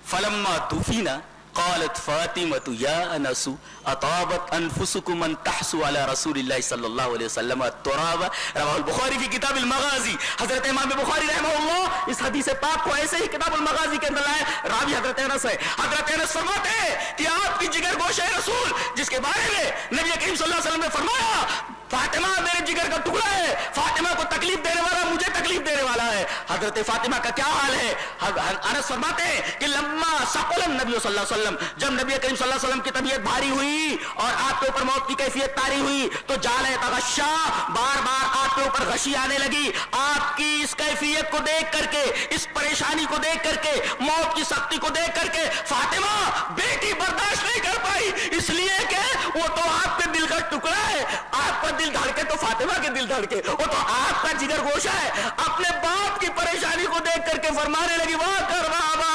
فلما دفن قالت فاطمة یا انس اطابت انفسكم ان تحسوا على رسول اللہ صلی اللہ علیہ وسلم التراب. رواہ البخاری فی کتاب المغازی. حضرت امام بخاری رحمہ اللہ اس حدیث پاک کو ایسے ہی کتاب المغازی کے اندر لائے. راوی حضرت انس ہے. حضرت انس فرماتے ہیں کہ آپ کی جگر گوشہ رسول جس کے بارے میں نبی کریم صلی اللہ علیہ وسلم نے فرمایا فاطمہ میرے جگر کا ٹکڑا ہے، فاطمہ کو تکلیف دینے والا مجھے تکلیف دینے والا ہے. حضرت فاطمہ کا کیا حال ہے؟ انس فرماتے ہیں کہ لما ثقل النبی صلی اللہ علیہ وسلم، جب نبی کریم صلی اللہ علیہ وسلم کی طبیعت بھاری ہوئی اور آپ کے اوپر موت کی کیفیت طاری ہوئی تو جعل یتغشا، بار بار آپ کے اوپر غشی آنے لگی. آپ کی اس کیفیت کو دیکھ کر کے، اس پریشانی کو دیکھ کر کے، موت کی سختی کو دیکھ کر کے فاطمہ بیٹی برداشت نہیں کر پائی، اس لیے کہ وہ تو آپ کے دل کا ٹکڑا ہے. آپ کا دل دھڑکے تو فاطمہ کے دل دھڑکے، وہ تو آپ کا جگر گوشہ ہے. اپنے باپ کی پریشانی کو دیکھ کر کے فرمانے لگی واہ کر بابا،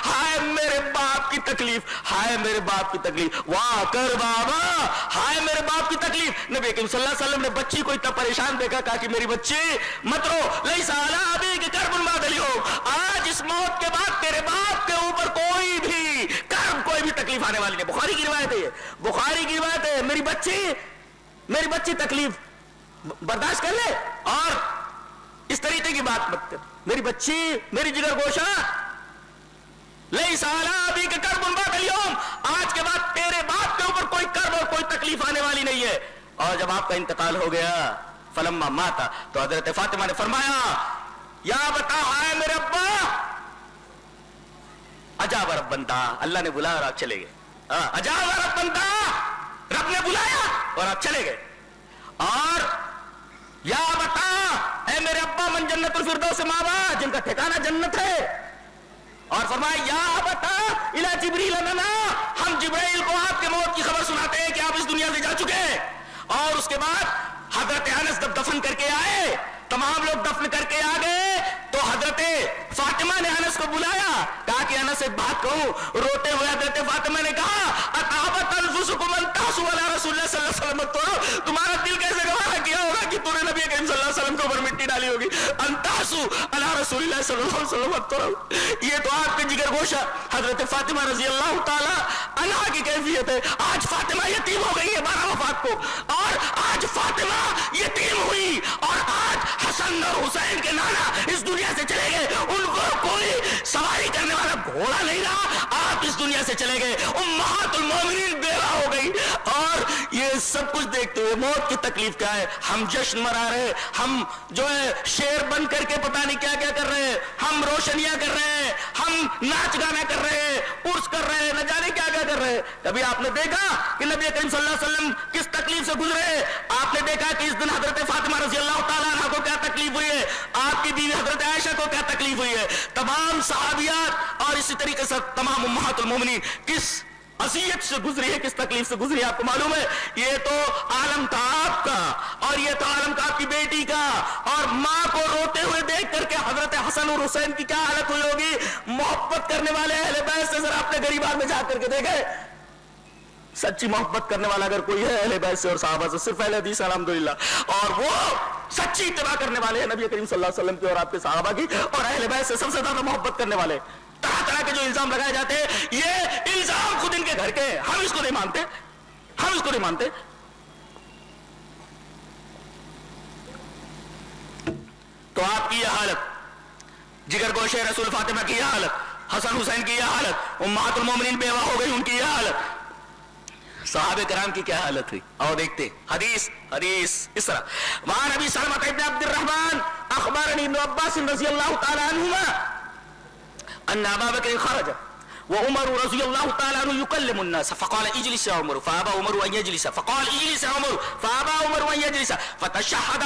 ہائے میرے باپ کی تکلیف، ہائے میرے باپ کی تکلیف، واہ کر بابا، ہائے میرے باپ کی تکلیف. نبی کریم صلی اللہ علیہ وسلم نے بچی کو اتنا پریشان دیکھا، کہا کہ میری بچی مت رو، لیس علی ابیک کرب بعد اليوم، آج اس موت کے بعد تیرے باپ کے اوپر کوئی بھی کرب، کوئی بھی تکلیف آنے والی نہیں. بخاری کی روایت ہے، بخاری کی روایت ہے. میری بچی تکلیف برداشت کر لے اور اس طریقے کی بات مت کر. میری بچی، میری جگر گوشہ، لیس علی ابیک کرب بعد اليوم، آج کے بعد تیرے باپ کے اوپر کوئی کرب اور کوئی تکلیف آنے والی نہیں ہے. اور جب آپ کا انتقال ہو گیا فلما ماتا تو حضرت فاطمہ نے فرمایا یا بتا ہائے میرے ابا، اجاب رب بنتا، اللہ نے بلایا اور آپ چلے گئے. اجاب رب بنتا، رب نے بلایا اور آپ چلے گئے. اور یا بتا اے میرے ابا من جنت الفردوس ماوا، جن کا ٹھکانہ جنت ہے. اور فرمایا یا بتا الی جبریل لنا، ہم جبرائیل کو آپ کے موت کی خبر سناتے ہیں کہ آپ اس دنیا سے جا چکے ہیں. اور اس کے بعد حضرت انس جب دفن کر کے آئے، تمام لوگ دفن کر کے آ گئے تو حضرت فاطمہ نے انس کو بلایا، کہا کہ انس ایک بات کہوں. روتے ہوئے حضرت فاطمہ نے کہا اطابت انفسکم ان تحسوا علی رسول اللہ صلی اللہ علیہ وسلم، تو تمہارا دل کیسے گوارا کیا ہوگا کہ تم نے نبی کریم صلی اللہ علیہ وسلم کے اوپر مٹی ڈالی ہوگی. ان تحسوا علی رسول اللہ صلی اللہ علیہ وسلم، یہ تو آپ کے جگر گوشہ حضرت فاطمہ رضی اللہ تعالی عنہا کی کیفیت ہے. آج فاطمہ یتیم ہو گئی ہے 12 وفات کو، اور آج فاطمہ یتیم ہوئی، اور آج حسن اور حسین کے نانا اس دنیا سے چلے گئے. ان کو کوئی سواری کرنے والا گھوڑا نہیں رہا، آپ اس دنیا سے چلے گئے. امہات المومنین بیوہ ہو گئی. اور یہ سب کچھ دیکھتے ہوئے موت کی تکلیف کیا ہے؟ ہم جشن منا رہے، ہم جو ہے شیر بن کر کے پتہ نہیں کیا کیا کر رہے ہیں، ہم روشنیاں کر رہے ہیں، ہم ناچ گانا کر رہے ہیں، عرس کر رہے ہیں، نہ جانے کیا کیا کر رہے ہیں. کبھی آپ نے دیکھا کہ نبی کریم صلی اللہ علیہ وسلم کس تکلیف سے گزرے؟ آپ نے دیکھا کہ اس دن حضرت فاطمہ رضی اللہ تعالیٰ عنہ کو کیا تکلیف ہوئی ہے، آپ کی بیوی حضرت عائشہ کو کیا تکلیف ہوئی ہے، تمام صحابیات اور اسی طریقے سے تمام امہات المومنین کس اذیت سے گزری ہے، کس تکلیف سے گزری ہے. آپ کو معلوم ہے یہ تو عالم تھا آپ کا، اور یہ تو عالم تھا آپ کی بیٹی کا. اور ماں کو روتے ہوئے دیکھ کر کے حضرت حسن اور حسین کی کیا حالت ہوئی ہوگی. محبت کرنے والے اہل بیت سے ذرا اپنے غریبان میں جا کر کے دیکھیں. سچی محبت کرنے والا اگر کوئی ہے اہل بیت سے اور صحابہ سے، صرف اہل حدیث الحمدللہ، اور وہ سچی اتباع کرنے والے ہیں نبی کریم صلی اللہ علیہ وسلم کی اور آپ کے صحابہ کی، اور اہل بیت سے سب سے زیادہ محبت کرنے والے. طرح طرح کے جو الزام لگائے جاتے ہیں یہ الزام خود ان کے گھر کے ہیں، ہم اس کو نہیں مانتے، ہم اس کو نہیں مانتے. تو آپ کی یہ حالت، جگر گوشہ رسول فاطمہ کی یہ حالت، حسن حسین کی یہ حالت، امہات المومنین بیوہ ہو گئی ان کی یہ حالت، صحابہ کرام کی کیا حالت ہوئی؟ اور دیکھتے حدیث اس طرح. وعن ابی سلمۃ ابن عبد الرحمن اخبرنی ابن عباس رضی اللہ تعالی عنہما ان ابا بکر خرج وعمر رضی اللہ تعالی عنہ يكلم الناس فقال اجلس يا عمر فابى عمر ان يجلس فقال اجلس يا عمر فابى عمر ان يجلس فتشهد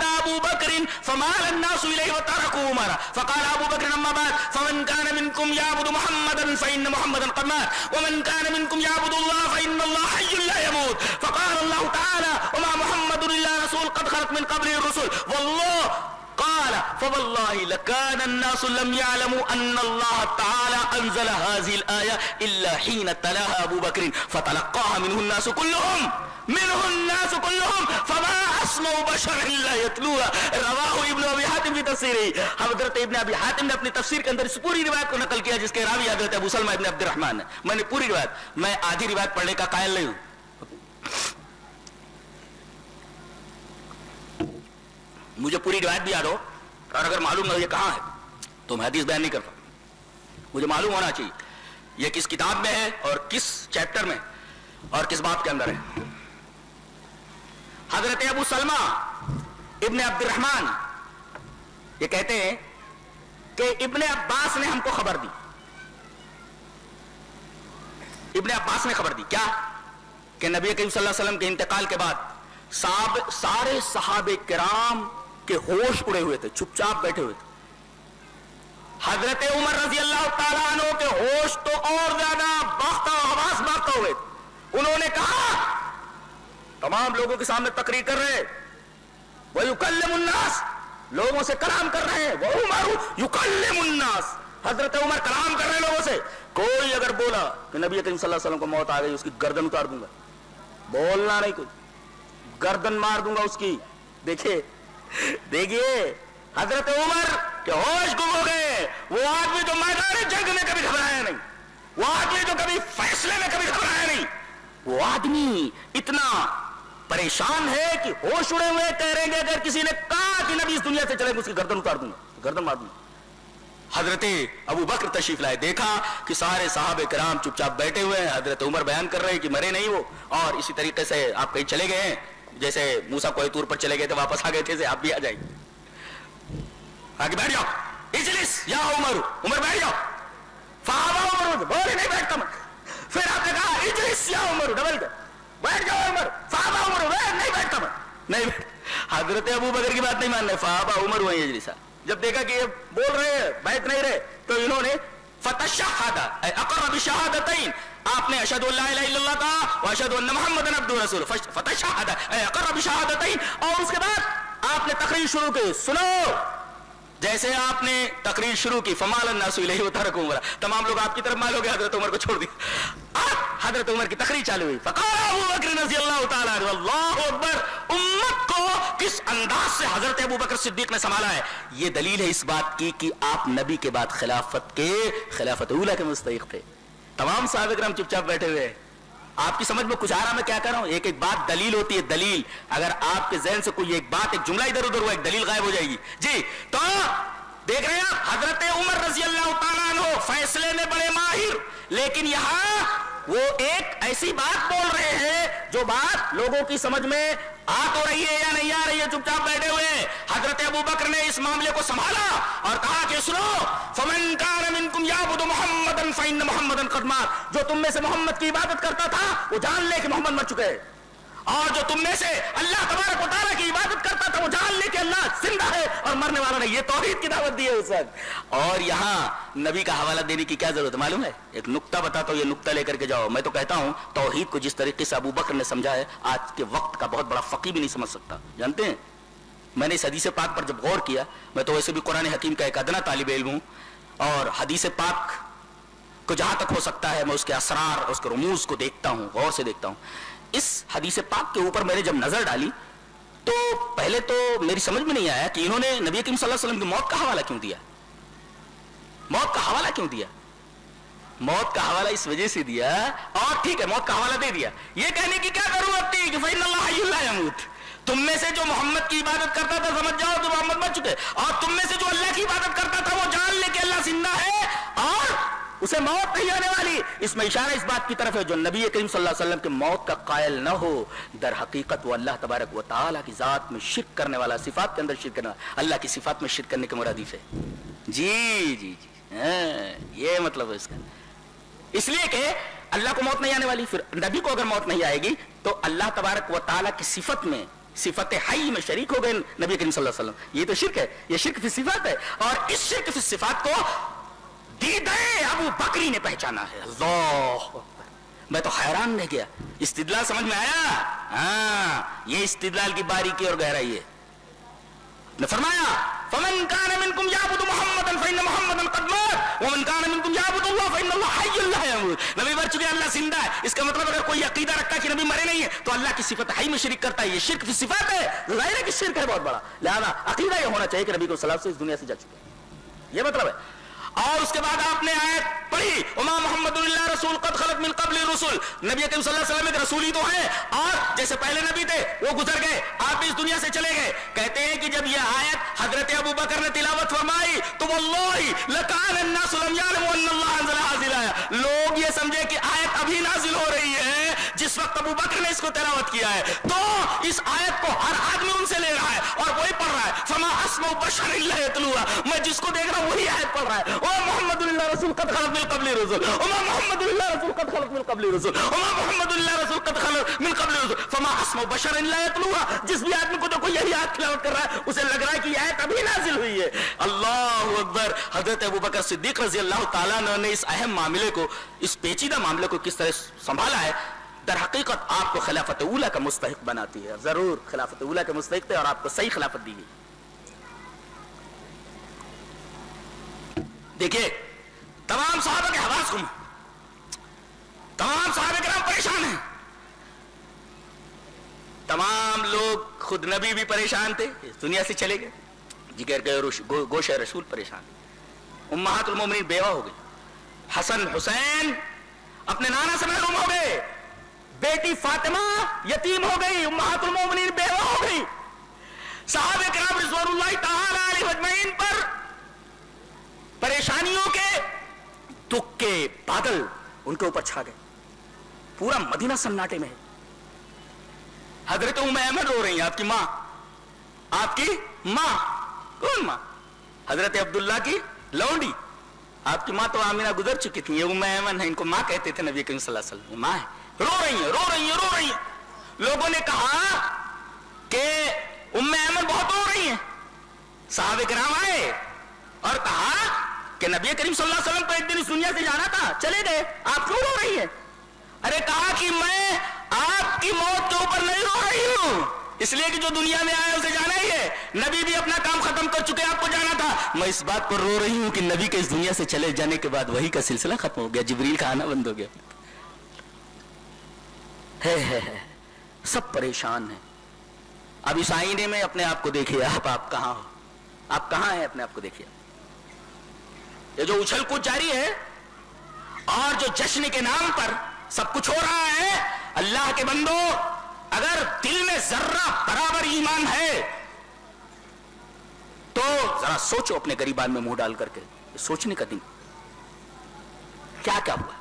ابو بكر فمال الناس اليه وتركوا عمر فقال ابو بكر اما بعد فمن كان منكم يعبد محمدا فان محمدا قد مات ومن كان منكم يعبد الله فان الله حي لا يموت فقال الله تعالى وما محمد الا رسول قد خلت من قبله الرسل والله قال فوالله لكان الناس لم يعلموا ان الله تعالى انزل هذه الايه الا حين تلاها ابو بكر فتلقاها منه الناس كلهم فما اسمع بشرا الا يتلوها. رواه ابن ابي حاتم في تفسيره. حضرت ابن ابی حاتم نے اپنی تفسیر کے اندر اس پوری روایت کو نقل کیا جس کے راوی حضرت ابو سلمہ ابن عبد الرحمن ہے. میں نے پوری روایت، میں آدھی روایت پڑھنے کا قائل نہیں ہوں. مجھے پوری روایت بھی یاد ہو اور اگر معلوم نہ ہو یہ کہاں ہے تو میں حدیث بیان نہیں کرتا. مجھے معلوم ہونا چاہیے یہ کس کتاب میں ہے اور کس چیپٹر میں اور کس باب کے اندر ہے. حضرت ابو سلمہ ابن عبد الرحمن یہ کہتے ہیں کہ ابن عباس نے ہم کو خبر دی. ابن عباس نے خبر دی کیا؟ کہ نبی کریم صلی اللہ علیہ وسلم کے انتقال کے بعد سارے صحابہ کرام کے ہوش اڑے ہوئے تھے، چپ چاپ بیٹھے ہوئے تھے. حضرت عمر رضی اللہ تعالیٰ عنہ کے ہوش تو اور زیادہ باختہ حواس باختہ ہوئے. انہوں نے کہا تمام لوگوں کے سامنے تقریر کر رہے وَيُكَلِّمُ النَّاسِ، لوگوں سے کلام کر رہے ہیں. وَعُمَرُ يُكَلِّمُ النَّاسِ، حضرت عمر کلام کر رہے ہیں لوگوں سے. کوئی اگر بولا کہ نبی کریم صلی اللہ علیہ وسلم کو موت آ گئی اس کی گردن اتار دوں گا، بولنا نہیں، کچھ گردن مار دوں گا اس کی. دیکھیے حضرت عمر کے ہوش گم ہو گئے. وہ آدمی جو میدان جنگ میں کبھی گھبرایا نہیں، وہ آدمی جو کبھی فیصلے میں کبھی گھبرایا نہیں، وہ آدمی اتنا پریشان ہے کہ ہوش اڑے ہوئے کہہ رہے ہیں اگر کسی نے کہا کہ نبی اس دنیا سے چلے گا اس کی گردن اتار دوں گا، گردن مار دوں گا. حضرت ابو بکر تشریف لائے، دیکھا کہ سارے صحابہ کرام چپ چاپ بیٹھے ہوئے ہیں. حضرت عمر بیان کر رہے ہیں کہ مرے نہیں وہ، اور اسی طریقے سے آپ کہیں چلے گئے ہیں جیسے موسیٰ کوہ طور پر چلے گئے تھے واپس آ گئے تھے، آپ بھی آ جائیں. آگے بیٹھ جاؤ، اجلس یا عمر، عمر بیٹھ جاؤ. فابا عمر، بولے نہیں بیٹھتا میں. پھر آپ نے کہا اجلس یا عمر، ڈبل کر بیٹھ جاؤ عمر. فابا عمر، نہیں بیٹھتا میں، نہیں. حضرت ابو بکر کی بات نہیں مان رہے، فابا عمر وہیں اجلسا. جب دیکھا کہ یہ بول رہے ہیں بیٹھ نہیں رہے تو انہوں نے فتشہد اقر بشہادتین، آپ نے اشہد ان لا الہ الا اللہ کہا واشہد ان محمد عبدہ رسول، فتشہد اقر بشہادتین. اور اس کے بعد آپ نے تقریر شروع کی. سنو، جیسے آپ نے تقریر شروع کی فمال الناس الیہ وترکوا عمر، تمام لوگ آپ کی طرف مال ہو گئے، حضرت عمر کو چھوڑ دی. حضرت عمر کی تقریر چالو ہوئی. فقال ابو بکر رضی اللہ تعالی عنہ، اللہ اکبر. امت کو کس انداز سے حضرت ابو بکر صدیق نے سنبھالا ہے، یہ دلیل ہے اس بات کی کہ آپ نبی کے بعد خلافت اولیٰ کے مستحق تھے. تمام صحابہ کرام چپ چاپ بیٹھے ہوئے ہیں. آپ کی سمجھ میں کچھ آ رہا میں کیا کر رہا ہوں؟ ایک ایک بات دلیل ہوتی ہے، دلیل. اگر آپ کے ذہن سے کوئی ایک بات، ایک جملہ ادھر ادھر ہوا، ایک دلیل غائب ہو جائے گی. جی تو دیکھ رہے ہیں حضرت عمر رضی اللہ تعالیٰ عنہ فیصلے میں بڑے ماہر، لیکن یہاں وہ ایک ایسی بات بول رہے ہیں جو بات لوگوں کی سمجھ میں آ تو رہی ہے یا نہیں آ رہی ہے، چپ چاپ بیٹھے ہوئے. حضرت ابو بکر نے اس معاملے کو سنبھالا اور کہا کہ سنو، فمن کان منکم یعبد محمدا فإن محمدا قد مات، جو تم میں سے محمد کی عبادت کرتا تھا وہ جان لے کہ محمد مر چکے ہیں، اور جو تم میں سے اللہ تبارک و تعالیٰ کی عبادت کرتا تھا وہ جان لے کہ اللہ زندہ ہے اور مرنے والا نہیں. یہ توحید کی دعوت دی ہے اس وقت. اور یہاں نبی کا حوالہ دینے کی کیا ضرورت ہے معلوم ہے؟ ایک نقطہ بتاتا ہوں، یہ نقطہ لے کر کے جاؤ. میں تو کہتا ہوں توحید کو جس طریقے سے ابو بکر نے سمجھا ہے آج کے وقت کا بہت بڑا فقیہ بھی نہیں سمجھ سکتا. جانتے ہیں میں نے اس حدیث پاک پر جب غور کیا، میں تو ویسے بھی قرآن حکیم کا ایک ادنا طالب علم ہوں، اور حدیث پاک کو جہاں تک ہو سکتا ہے میں اس کے اسرار، اس کے رموز کو دیکھتا ہوں، غور سے دیکھتا ہوں. اس حدیث پاک کے اوپر میں نے جب نظر ڈالی تو پہلے تو میری سمجھ میں نہیں آیا کہ انہوں نے نبی کریم صلی اللہ علیہ وسلم کی موت کا حوالہ کیوں دیا. موت کا حوالہ کیوں دیا؟ موت کا حوالہ اس وجہ سے دیا، اور ٹھیک ہے موت کا حوالہ دے دیا، یہ کہنے کی کیا ضرورت تھی کہ فإن اللہ حی لا یموت. تم میں سے جو محمد کی عبادت کرتا تھا سمجھ جاؤ کہ محمد مر چکے چکے. اور تم میں سے جو اللہ کی عبادت کرتا تھا وہ جان لے کہ اللہ زندہ ہے اور اسے موت نہیں آنے والی. اس میں اشارہ اس بات کی طرف ہے جو نبی کریم صلی اللہ علیہ وسلم کے موت کا قائل نہ ہو در حقیقت وہ اللہ تبارک و تعالیٰ کی ذات میں شرک کرنے والا, صفات کے اندر شرک کرنے والا, اللہ کی صفات میں شرک کرنے کے مرادف ہے. جی جی جی یہ مطلب ہے اس کا. اس لیے کہ اللہ کو موت نہیں آنے والی, پھر نبی کو اگر موت نہیں آئے گی تو اللہ تبارک و تعالیٰ کی صفت میں, صفت حی میں شریک ہو گئے نبی کریم صلی اللہ علیہ وسلم. یہ تو شرک ہے, یہ شرک فی صفات ہے. اور اس شرک فی صفات کو دیدہ ابو بکری نے پہچانا ہے. اللہ, میں تو حیران رہ گیا. استدلال سمجھ میں آیا؟ ہاں, یہ استدلال کی باریکی اور گہرائی ہے. نے فرمایا فمن کان منکم یعبد محمدا فإن محمدا قد مات ومن کان منکم یعبد اللہ فإن اللہ حی لا يموت. نبی مر چکے, اللہ زندہ ہے. اس کا مطلب اگر کوئی عقیدہ رکھتا کہ نبی مرے نہیں ہے تو اللہ کی صفت حی میں شرک کرتا ہے. یہ شرک فی صفات ہے, ظاہر ہے کہ شرک ہے بہت بڑا. لہذا عقیدہ یہ ہونا چاہیے کہ نبی کو صلی اللہ علیہ وسلم اس دنیا سے جا چکے ہیں. یہ مطلب ہے. اور اس کے بعد آپ نے آیت پڑھی وما محمد اللہ رسول قد خلت من قبل الرسل. نبی کریم صلی اللہ علیہ وسلم ایک رسول ہی تو ہیں, اور جیسے پہلے نبی تھے وہ گزر گئے, آپ بھی اس دنیا سے چلے گئے. کہتے ہیں کہ جب یہ آیت حضرت ابو بکر نے تلاوت فرمائی تو واللہ لکان الناس لم يعلموا ان اللہ انزل هذه الآیہ, لوگ یہ سمجھے کہ آیت ابھی نازل ہو رہی ہے جس وقت ابو بکر نے اس کو تلاوت کیا ہے. تو اس آیت کو ہر آدمی ان سے لے رہا ہے اور وہی پڑھ رہا ہے. فما اسمع بشر الا يتلوها, میں جس کو دیکھ رہا ہوں وہی آیت پڑھ رہا ہے. محمد اللہ رسول قد خلت من قبل الرسل وما محمد اللہ رسول قد خلت من قبل الرسل وما محمد اللہ رسول قد خلت من قبل الرسل فما اسمع بشر الا يتلوها. جس بھی آدمی کو تو کوئی یہی آیت تلاوت کر رہا ہے اسے لگ رہا ہے کہ یہ آیت ابھی نازل ہوئی ہے. اللہ اکبر. حضرت ابوبکر صدیق رضی اللہ تعالیٰ نے اس اہم معاملے کو, اس پیچیدہ معاملے کو کس طرح سنبھالا ہے, در حقیقت آپ کو خلافت اولیٰ کا مستحق بناتی ہے. ضرور خلافت اولیٰ کے مستحق تھے اور آپ کو صحیح خلافت دی گئی. دیکھیے تمام صحابہ کے حواس گم, تمام صحابہ کرام پریشان ہیں, تمام لوگ, خود نبی بھی پریشان تھے, اس دنیا سے چلے گئے. جگر کے گوشہ رسول پریشان, امہات المومنین بیوہ ہو گئی, حسن حسین اپنے نانا سے محروم ہو گئے, بیٹی فاطمہ یتیم ہو گئی, امہات المومنین بیوہ ہو گئی. صحابہ کرام رضوان اللہ تعالی علیہ اجمعین پر پریشانیوں کے دکھ کے بادل ان کے اوپر چھا گئے. پورا مدینہ سناٹے میں ہے. حضرت ام ایمن رو رہی ہیں, آپ کی ماں, آپ کی ماں. کون ماں؟ حضرت عبداللہ کی لونڈی. آپ کی ماں تو آمینہ گزر چکی تھی, یہ ام ایمن ہے, ان کو ماں کہتے تھے نبی کریم صلی اللہ علیہ وسلم. ماں ہے, رو رہی ہیں رو رہی ہیں رو رہی ہیں. لوگوں نے کہا کہ ام ایمن بہت رو رہی ہیں. صحابہ کرام آئے اور کہا کہ نبی کریم صلی اللہ علیہ وسلم کو ایک دن اس دنیا سے جانا تھا, چلے گئے, آپ کیوں رو رہی ہیں؟ ارے کہا کہ میں آپ کی موت کے اوپر نہیں رو رہی ہوں, اس لیے کہ جو دنیا میں آیا اسے جانا ہی ہے. نبی بھی اپنا کام ختم کر چکے, آپ کو جانا تھا. میں اس بات پر رو رہی ہوں کہ نبی کے اس دنیا سے چلے جانے کے بعد وحی کا سلسلہ ختم ہو گیا, جبریل کا آنا بند ہو گیا. سب پریشان ہیں. اب اس آئینے میں اپنے آپ کو دیکھیے, آپ کہاں ہو, آپ کہاں ہیں, اپنے آپ کو دیکھیے. یہ جو اچھل کود جاری ہے اور جو جشن کے نام پر سب کچھ ہو رہا ہے, اللہ کے بندو اگر دل میں ذرہ برابر ایمان ہے تو ذرا سوچو اپنے گریبان میں منہ ڈال کر کے. سوچنے کا دن کیا کیا ہوا.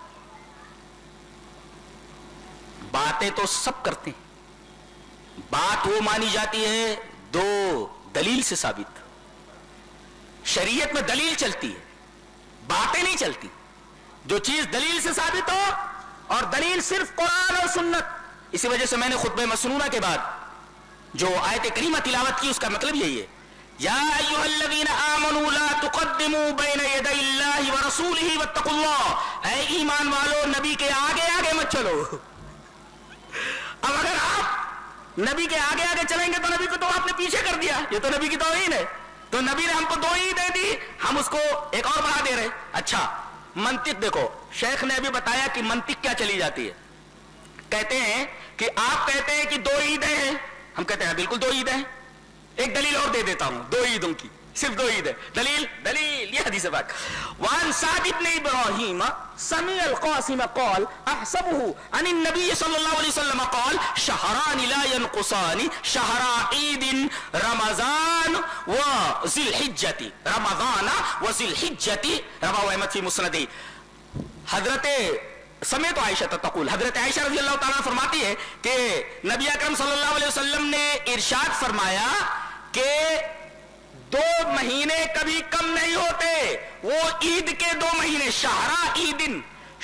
باتیں تو سب کرتے ہیں, بات وہ مانی جاتی ہے دو دلیل سے ثابت. شریعت میں دلیل چلتی ہے, باتیں نہیں چلتی. جو چیز دلیل سے ثابت ہو, اور دلیل صرف قرآن اور سنت. اسی وجہ سے میں نے خطبہ مسنونہ کے بعد جو آیت کریمہ تلاوت کی اس کا مطلب یہی ہے, یا ایھا الذین آمنوا لا تقدموا بین یدی اللہ ورسولہ واتقوا اللہ. اے ایمان والو, نبی کے آگے آگے مت چلو. اب اگر آپ نبی کے آگے آگے چلیں گے تو نبی کو تو آپ نے پیچھے کر دیا. یہ تو نبی کی توہین ہے. تو نبی نے ہم کو 2 عید دے دی, ہم اس کو ایک اور بڑھا دے رہے. اچھا منطق دیکھو, شیخ نے ابھی بتایا کہ منطق کیا چلی جاتی ہے. کہتے ہیں کہ آپ کہتے ہیں کہ 2 عیدیں ہیں, ہم کہتے ہیں بالکل 2 عیدیں ہیں. ایک دلیل اور دے دیتا ہوں 2 عیدوں کی. صرف دو عید ہے. دلیل دلیل یہ حدیث پاک. وعن سعد بن ابراہیم سمع القاسم قال احسبه عن النبي صلی اللہ علیہ وسلم قال شهران لا ينقصان شهر عید رمضان وذی الحجۃ رمضان وذی الحجۃ رواه احمد فی مسندہ. حضرت سمیت عائشہ تقول حضرت عائشہ رضی اللہ تعالیٰ فرماتی ہے کہ نبی اکرم صلی اللہ علیہ وسلم نے ارشاد فرمایا کہ 2 مہینے کبھی کم نہیں ہوتے. وہ عید کے 2 مہینے شہرا عیدن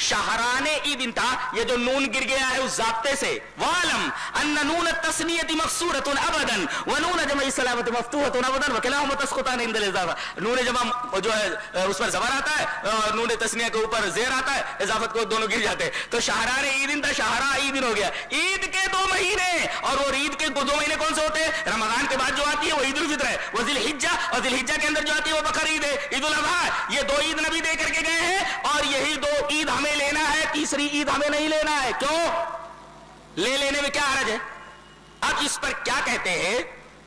شہران عیدن تھا. یہ جو نون گر گیا ہے اس ضابطے سے. وعلم ان نون التثنیۃ مکسورۃ ابدا ونون جمع السلامۃ مفتوحۃ ابدا وکلاہما تسقطان عند الاضافہ. نون جمع جو ہے اس پر زبر آتا ہے اور نون تثنیہ کے اوپر زیر آتا ہے, اضافت کو دونوں گر جاتے ہیں. تو شہران عیدن تھا, شہرا عیدن ہو گیا. عید کے 2 مہینے, اور وہ عید کے 2 مہینے کون سے ہوتے ہیں؟ رمضان کے بعد جو آتی ہے وہ عید الفطر ہے, وہ ذی الحجہ, اور ذی الحجہ کے اندر جو آتی ہے وہ بقر عید ہے, عید الاضحیٰ. یہ 2 عید نبی دے کر کے گئے ہیں اور یہی 2 عید ہمیں لینا ہے, تیسری عید ہمیں نہیں لینا ہے. کیوں؟ لے لینے میں کیا حرج ہے؟ اب اس پر کیا کہتے ہیں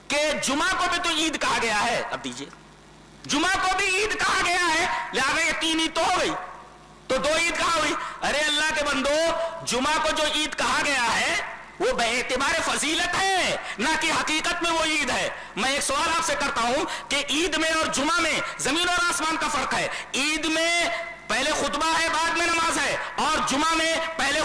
کہ جمعہ کو بھی تو عید کہا گیا ہے. اب دیجئے, جمعہ کو بھی عید کہا گیا ہے, لہذا یہ 3 عید تو ہو گئی, تو 2 عید کہاں ہوئی؟ ارے اللہ کے بندو, جمعہ کو جو عید کہا گیا ہے وہ بے اعتبار فضیلت ہے, نہ کہ حقیقت میں وہ عید ہے. میں ایک سوال آپ سے کرتا ہوں کہ عید میں اور جمعہ میں زمین اور آسمان کا فرق ہے. عید میں پہلے خطبہ ہے بعد میں نماز ہے, اور جمعہ میں پہلے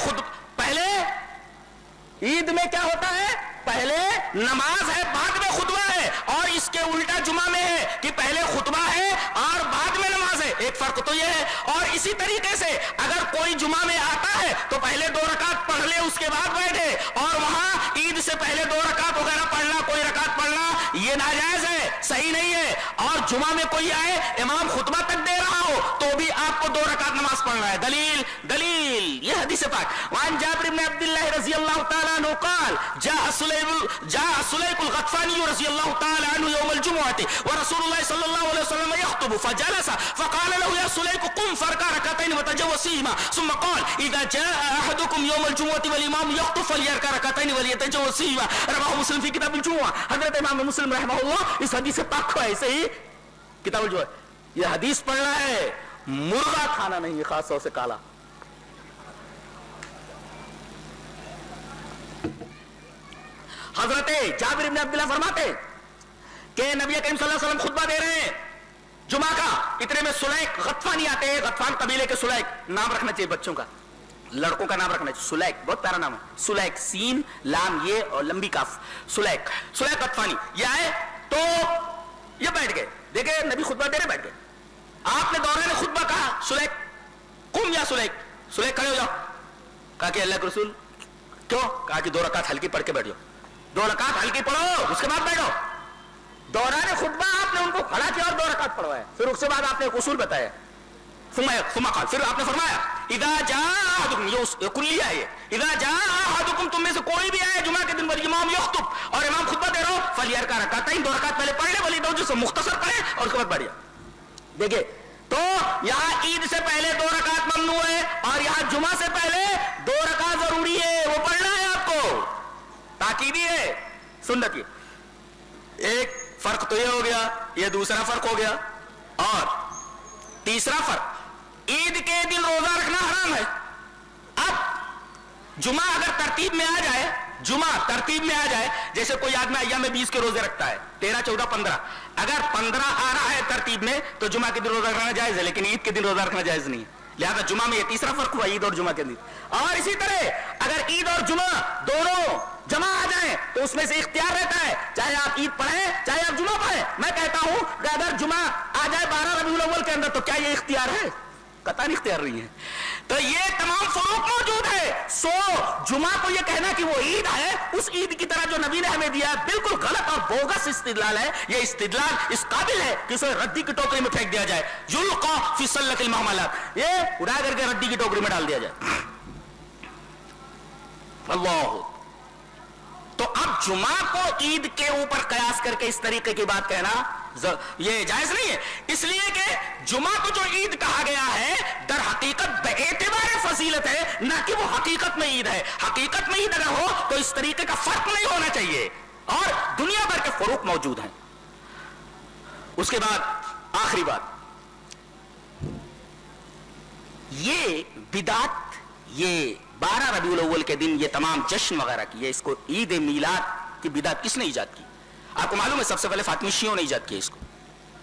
عید میں کیا ہوتا ہے؟ پہلے نماز ہے بعد میں خطبہ ہے, اور اس کے الٹا جمعہ میں ہے کہ پہلے خطبہ ہے اور بعد میں نماز ہے. ایک فرق تو یہ ہے. اور اسی طریقے سے اگر کوئی جمعہ میں آتا ہے تو پہلے 2 رکعت پڑھ لے, اس کے بعد بیٹھے, اور وہاں عید سے پہلے 2 رکعت وغیرہ پڑھنا, کوئی رکعت پڑھنا, یہ ناجائز ہے, صحیح نہیں ہے. اور جمعہ میں کوئی آئے, امام خطبہ تک دے رہا ہو, تو بھی آپ کو 2 رکعت نماز پڑھنا ہے. دلیل دلیل یہ حدیث پاک. وعن جابر بن عبد اللہ رضی اللہ تعالی عنہ قال جاء سلیق الغطفانی رضی اللہ تعالی عنہ یوم الجمعۃ ورسول اللہ صلی اللہ علیہ وسلم يخطب فجلس فقال له يا سلیق قم فركع ركعتين وتجوز فيهما ثم قال اذا جاء احدكم يوم الجمعة والامام يخطب فليركع ركعتين وليتجوز فيهما رواه مسلم في كتاب الجمعة. حضرت امام مسلم رحمہ اللہ اس حدیث پاک کو ایسے ہی کتاب الجمعہ, یہ حدیث پڑھنا ہے, مرغا کھانا نہیں ہے, خاص طور سے کالا. حضرت جابر بن عبداللہ فرماتے کہ نبی کریم صلی اللہ علیہ وسلم خطبہ دے رہے ہیں جمعہ کا, اتنے میں سلیق غطفانی آتے ہیں. غطفان قبیلے کے سلیق, نام رکھنا چاہیے بچوں کا, لڑکوں کا نام رکھنا چاہیے. سلیق بہت پیارا نام ہے, سلیق, سین لام یہ اور لمبی کاف, سلیق غطفانی. یہ آئے تو یہ بیٹھ گئے, دیکھے نبی خطبہ دے رہے, بیٹھ گئے. آپ نے دوران خطبہ کہا سلیق قم یا سلیق, سلیق کھڑے ہو جاؤ. کہا کہ اللہ کے رسول کیوں؟ کہا کہ 2 رکعت ہلکی پڑھ کے بیٹھ جاؤ, 2 رکعت ہلکی پڑھو اس کے بعد بیٹھو. دوران خطبہ آپ نے ان کو کھڑا کیا اور 2 رکعت پڑھوایا. پھر اس کے بعد آپ نے ایک اصول بتایا, ثم قال, پھر آپ نے فرمایا اذا جاء احدکم, یہ کلیہ ہے, اذا جاء احدکم, تم میں سے کوئی بھی آئے جمعہ کے دن والامام یخطب, اور امام خطبہ دے رہا ہو, فلیرکع رکعتین, 2 رکعت پہلے پڑھ لے, ولیتوجہ سے مختصر پڑھے اور اس کے بعد بیٹھ جائے. دیکھیں تو یہاں عید سے پہلے 2 رکعت ممنوع ہے, اور یہاں جمعہ سے پہلے 2 رکعت ضروری ہے, وہ پڑھنا ہے آپ کو, تاکیدی ہے, سنت. ایک فرق تو یہ ہو گیا, یہ دوسرا فرق ہو گیا. اور تیسرا فرق, عید کے دن روزہ رکھنا حرام ہے. اب جمعہ اگر ترتیب میں آ جائے, جمعہ ترتیب میں آ جائے, جیسے کوئی آدمی ایام میں 20 کے روزے رکھتا ہے, 13, 14, 15, اگر 15 آ رہا ہے ترتیب میں تو جمعہ کے دن روزہ رکھنا جائز ہے, لیکن عید کے دن روزہ رکھنا جائز نہیں ہے. لہذا جمعہ میں یہ تیسرا فرق ہوا, عید اور جمعہ کے دن. اور اسی طرح اگر عید اور جمعہ دونوں جمع آ جائیں تو اس میں سے اختیار رہتا ہے, چاہے آپ عید پڑھیں چاہے آپ جمعہ پڑھیں. میں کہتا ہوں کہ اگر جمعہ آ جائے 12 ربیع الاول کے اندر تو کیا یہ اختیار ہے؟ قطعاً اختیار نہیں ہے. تو یہ تمام فروق موجود ہے. سو جمعہ کو یہ کہنا کہ وہ عید ہے, اس عید کی طرح جو نبی نے ہمیں دیا ہے, بالکل غلط اور بوگس استدلال ہے. یہ استدلال اس قابل ہے کہ اسے ردی کی ٹوکری میں پھینک دیا جائے, یلقا فی سلۃ المحملات, یہ اڑا کر کے ردی کی ٹوکری میں ڈال دیا جائے. اللہ. تو اب جمعہ کو عید کے اوپر قیاس کر کے اس طریقے کی بات کہنا یہ جائز نہیں ہے, اس لیے کہ جمعہ کو جو عید کہا گیا ہے در حقیقت بے اعتبار فضیلت ہے, نہ کہ وہ حقیقت میں عید ہے. حقیقت میں عید اگر ہو تو اس طریقے کا فرق نہیں ہونا چاہیے, اور دنیا بھر کے فروق موجود ہیں. اس کے بعد آخری بات، یہ بدعت، یہ 12 ربیع الاول کے دن یہ تمام جشن وغیرہ کی، یہ اس کو عید میلاد کی بدعت کس نے ایجاد کی؟ آپ کو معلوم ہے سب سے پہلے فاطمی شیعوں نے ایجاد کیا اس کو،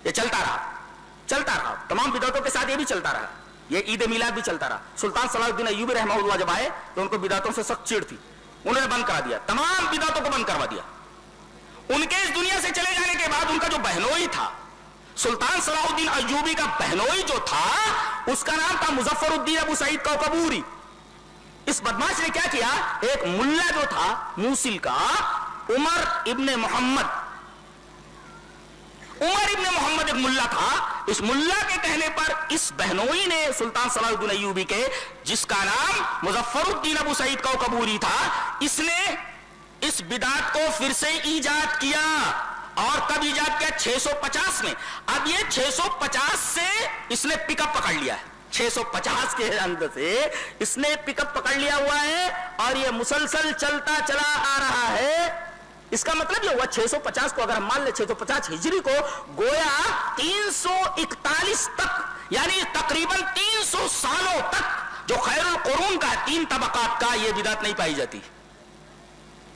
یہ چلتا رہا تمام بدعتوں کے ساتھ، یہ بھی چلتا رہا، یہ عید میلاد بھی چلتا رہا۔ سلطان صلاح الدین ایوبی رحمہ اللہ جب آئے تو ان کو بدعتوں سے سخت چڑ تھی، انہوں نے بند کرا دیا، تمام بدعتوں کو بند کروا دیا۔ ان کے اس دنیا سے چلے جانے کے بعد ان کا جو بہنوئی تھا، سلطان صلاح الدین ایوبی کا بہنوئی جو تھا، اس کا نام تھا مظفر الدین ابو سعید کوکبوری۔ اس بدماش نے کیا کیا، ایک ملا جو تھا موصل کا، عمر ابن محمد ایک ملا تھا، اس ملا کے کہنے پر اس بہنوئی نے سلطان صلاح الدین ایوبی کے، جس کا نام مظفر الدین ابو سعید کوکبوری تھا، اس نے اس بدعت کو پھر سے ایجاد کیا۔ اور کب ایجاد کیا؟ 650 میں۔ اب یہ 650 سے اس نے پک اپ پکڑ لیا ہے، 650 کے اندر سے اس نے پک اپ پکڑ لیا ہوا ہے، اور یہ مسلسل چلتا چلا آ رہا ہے۔ اس کا مطلب یہ ہوا 650 کو اگر ہم مان لیں 650 ہجری کو، گویا 341 تک، یعنی تقریباً 300 سالوں تک جو خیر القرون کا 3 طبقات کا یہ بدعت نہیں پائی جاتی۔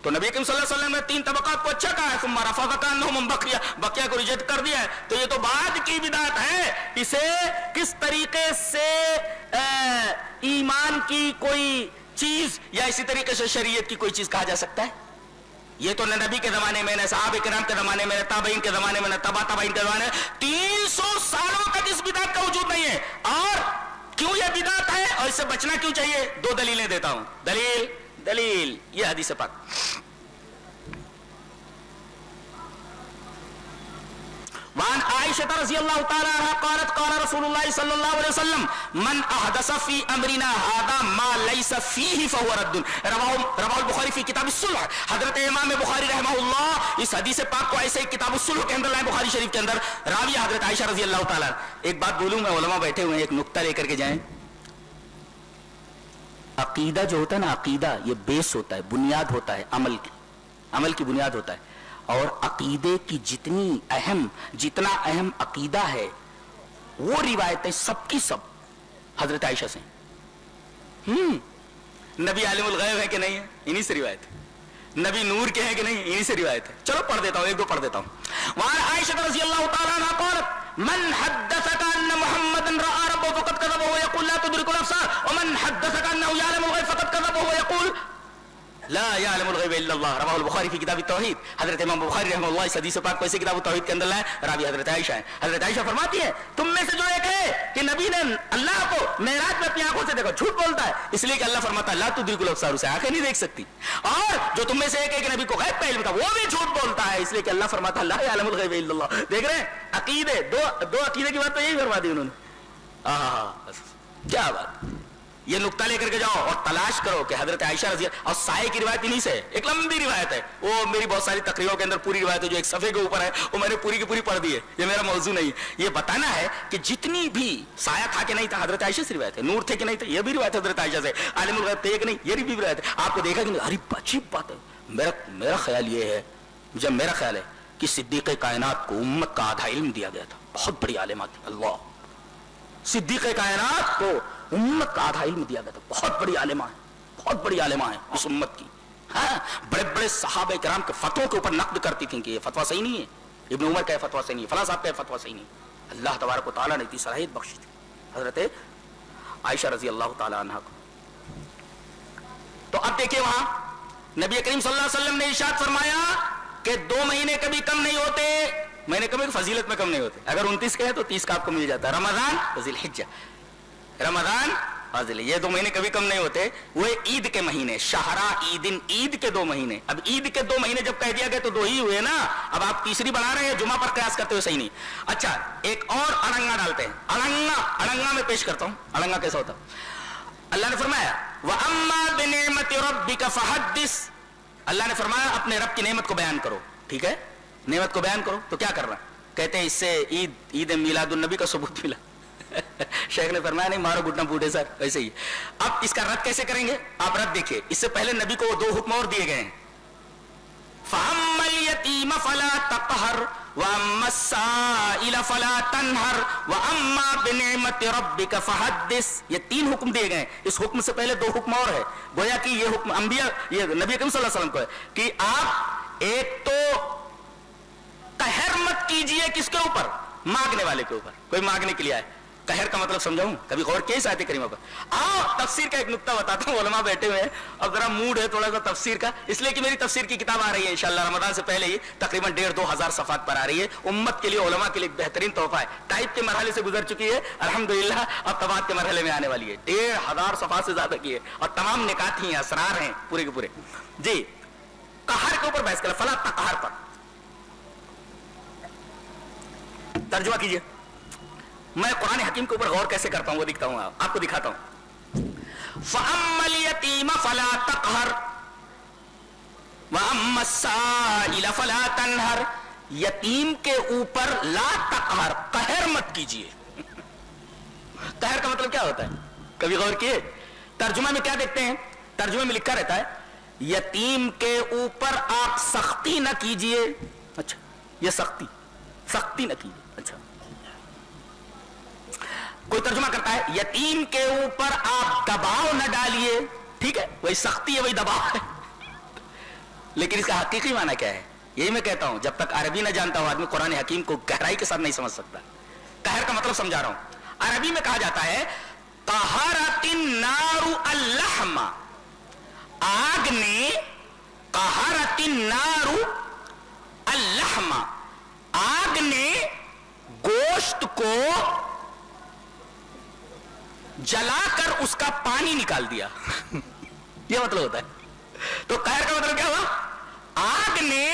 تو نبی کریم صلی اللہ علیہ وسلم نے 3 طبقات کو اچھا کہا ہے، ثم رفع کانہم بقیہ کو ریجیکٹ کر دیا ہے، تو یہ تو بعد کی بدعت ہے۔ اسے کس طریقے سے ایمان کی کوئی چیز یا اسی طریقے سے شریعت کی کوئی چیز کہا جا سکتا ہے؟ یہ تو نہ نبی کے زمانے میں، نہ صحابہ کرام کے زمانے میں، نہ تابعین کے زمانے میں، نہ تابعین کے زمانے میں، 300 سالوں تک اس بدعت کا وجود نہیں ہے۔ اور کیوں یہ بدعت ہے اور اس سے بچنا کیوں چاہیے؟ 2 دلیلیں دیتا ہوں۔ دلیل یہ حدیث پاک، وعن عائشة رضی اللہ تعالی عنہ قالت قال رسول اللہ صلی اللہ علیہ وسلم من احدث فی امرنا هذا ما ليس فيه فهو رد، رواہ البخاری فی کتاب الصلح۔ حضرت امام بخاری رحمہ اللہ اس حدیث پاک کو ایسے ہی کتاب الصلح کے اندر لائے، بخاری شریف کے اندر، راوی حضرت عائشہ رضی اللہ تعالی عنہ۔ ایک بات بولوں میں، علماء بیٹھے ہوئے ہیں، ایک نقطہ لے کر کے جائیں۔ عقیدہ جو ہوتا ہے نا، عقیدہ یہ بیس ہوتا ہے، بنیاد ہوتا ہے، عمل کی بنیاد ہوتا ہے، اور عقیدے کی جتنا اہم عقیدہ ہے وہ روایتیں سب کی سب حضرت عائشہ سے۔ نبی عالم الغیب ہے کہ نہیں ہے؟ انہی سے روایت ہے۔ نبی نور کے ہیں کہ نہیں؟ انہی سے روایت ہے۔ چلو پڑھ دیتا ہوں، 1-2 پڑھ دیتا ہوں۔ وعن عائشہ رضی اللہ تعالی عنہ قالت من حدثك ان محمد راى ربه فقد كذب وهو يقول لا تدرك الابصار ومن حدثك انه يعلم الغيب فقد كذب وهو يقول لا يعلم الغيب الا الله، رواہ البخاری فی کتاب التوحید۔ حضرت امام بخاری رحمہ اللہ اس حدیث پاک کو ایسے کتاب التوحید کے اندر لائے، راوی حضرت عائشہ ہے۔ حضرت عائشہ فرماتی ہے تم میں سے جو ایک ہے کہ نبی نے اللہ کو معراج میں اپنی آنکھوں سے دیکھا، جھوٹ بولتا ہے، اس لیے کہ اللہ فرماتا ہے لا تدرک الابصار، اسے آنکھیں نہیں دیکھ سکتی۔ اور جو تم میں سے ایک ہے کہ نبی کو غیب کا علم تھا، وہ بھی جھوٹ بولتا ہے، اس لیے کہ اللہ فرماتا ہے لا يعلم الغیب الا اللہ۔ دیکھ رہے ہیں عقیدے، دو عقیدے کی بات تو یہی فرما دی انہوں نے۔ کیا بات، یہ نقطہ لے کر کے جاؤ اور تلاش کرو کہ حضرت عائشہ رضی اللہ، اور سائے کی روایت انہی سے، ایک لمبی روایت ہے، وہ میری بہت ساری تقریروں کے اندر پوری روایت ہے جو ایک صفحے کے اوپر ہے، وہ میں نے پوری کی پوری پڑھ دی ہے، یہ میرا موضوع نہیں ہے۔ یہ بتانا ہے کہ جتنی بھی سایہ تھا کہ نہیں تھا حضرت عائشہ سے روایت ہے، نور تھے کہ نہیں تھے یہ بھی روایت ہے حضرت عائشہ سے، عالم الغیب تھے کہ نہیں یہ بھی روایت ہے۔ آپ کو دیکھا کہ نہیں، ارے عجیب بات ہے۔ میرا خیال یہ ہے، جب میرا خیال ہے کہ صدیق کائنات کو امت کا آدھا علم دیا گیا تھا، بہت بڑی عالمہ تھی، اللہ، صدیق کائنات کو امت کا آدھا علم دیا گیا تھا، بہت بڑی عالمہ ہے، بہت بڑی عالمہ ہے اس امت کی۔ ہاں، بڑے بڑے صحابہ کرام کے فتووں کے اوپر نقد کرتی تھیں کہ یہ فتویٰ صحیح نہیں ہے، ابن عمر کا یہ فتویٰ صحیح نہیں ہے، فلاں صاحب کا یہ فتویٰ صحیح نہیں ہے۔ اللہ تبارک و تعالیٰ نے اتنی صلاحیت بخشی تھی حضرت عائشہ رضی اللہ تعالی عنہ کو۔ تو اب دیکھیں وہاں نبی کریم صلی اللہ علیہ وسلم نے ارشاد فرمایا کہ 2 مہینے کبھی کم نہیں ہوتے، مہینے کبھی فضیلت میں کم نہیں ہوتے، اگر 29 کے ہے تو 30 کا آپ کو مل جاتا ہے، رمضان و ذی الحجہ، رمضان اور ذی الحجہ، یہ 2 مہینے کبھی کم نہیں ہوتے۔ وہ عید کے مہینے، شہرا عیدن، عید کے 2 مہینے، اب عید کے 2 مہینے جب کہہ دیا گیا تو 2 ہی ہوئے نا، اب آپ تیسری بنا رہے ہیں، جمعہ پر قیاس کرتے ہوئے صحیح نہیں۔ اچھا ایک اور اڑنگا ڈالتے ہیں، اڑنگا میں پیش کرتا ہوں، اڑنگا کیسا ہوتا؟ اللہ نے فرمایا وَأَمَّا بِنِعْمَةِ رَبِّكَ فَحَدِّثْ، اللہ نے فرمایا اپنے رب کی نعمت کو بیان کرو، ٹھیک ہے، نعمت کو بیان کرو، تو کیا کرنا؟ کہتے ہیں اس سے عید میلاد النبی کا ثبوت ملا۔ شیخ نے فرمایا نہیں، مارو گھٹنا پھوٹے سر، ویسے ہی۔ اب اس کا رد کیسے کریں گے؟ آپ رد دیکھیے، اس سے پہلے نبی کو 2 حکم اور دیے گئے ہیں، فَأَمَّا الْيَتِيمَ فَلَا تَقْهَرْ وَأَمَّا السَّائِلَ فَلَا تَنْهَرْ وَأَمَّا بِنِعْمَةِ رَبِّكَ فَحَدِّثْ. یہ 3 حکم دیے گئے. اس حکم سے پہلے 2 حکم اور ہے. گویا کہ یہ حکم انبیاء یہ نبی اکرم صلی اللہ علیہ وسلم کو ہے کہ آپ ایک تو قہر مت کیجئے کس کے اوپر؟ مانگنے والے کے اوپر. کوئی مانگنے کے لیے آئے, قہر کا مطلب سمجھاؤں؟ کبھی غور کیے اس آیت کریمہ پر؟ تفسیر کا ایک نقطہ بتاتا ہوں. علماء بیٹھے ہوئے ہیں, اب ذرا موڈ ہے تھوڑا سا تفسیر کا, اس لیے کہ میری تفسیر کی کتاب آ رہی ہے انشاءاللہ رمضان سے پہلے ہی, تقریباً 1,500-2 ہزار صفحات پر آ رہی ہے. امت کے لیے, علماء کے لیے ایک بہترین تحفہ ہے. ٹائپ کے مرحلے سے گزر چکی ہے الحمدللہ, اب طباعت کے مرحلے میں آنے والی ہے. 1,500 صفحات سے زیادہ کی ہے, اور تمام نکات ہی ہیں, اسرار ہیں پورے کے پورے. جی, قہر کے اوپر بحث کریں, فلا تقہر پر. ترجمہ کیجئے. میں قرآن حکیم کے اوپر غور کیسے کرتا ہوں وہ دکھتا ہوں, آپ کو دکھاتا ہوں. فَأَمَّا الْيَتِيمَ فَلَا تَقْهَرْ وَأَمَّا السَّائِلَ فَلَا تَنْهَرْ. یتیم کے اوپر لا تقہر, قہر مت کیجئے. قہر کا مطلب کیا ہوتا ہے؟ کبھی غور کیے؟ ترجمہ میں کیا دیکھتے ہیں؟ ترجمہ میں لکھا رہتا ہے یتیم کے اوپر آپ سختی نہ کیجئے. اچھا, یہ سختی نہ کیجئے. اچھا, کوئی ترجمہ کرتا ہے یتیم کے اوپر آپ دباؤ نہ ڈالیے. ٹھیک ہے, وہی سختی ہے, وہی دباؤ ہے, لیکن اس کا حقیقی معنی کیا ہے؟ یہی میں کہتا ہوں, جب تک عربی نہ جانتا ہوں آدمی قرآن حکیم کو گہرائی کے ساتھ نہیں سمجھ سکتا. قہر کا مطلب سمجھا رہا ہوں. عربی میں کہا جاتا ہے قہرت النار اللحم, آگ نے, قہرت النار اللحم, آگ نے گوشت کو جلا کر اس کا پانی نکال دیا. یہ مطلب ہوتا ہے. تو قہر کا مطلب کیا ہوا؟ آگ نے,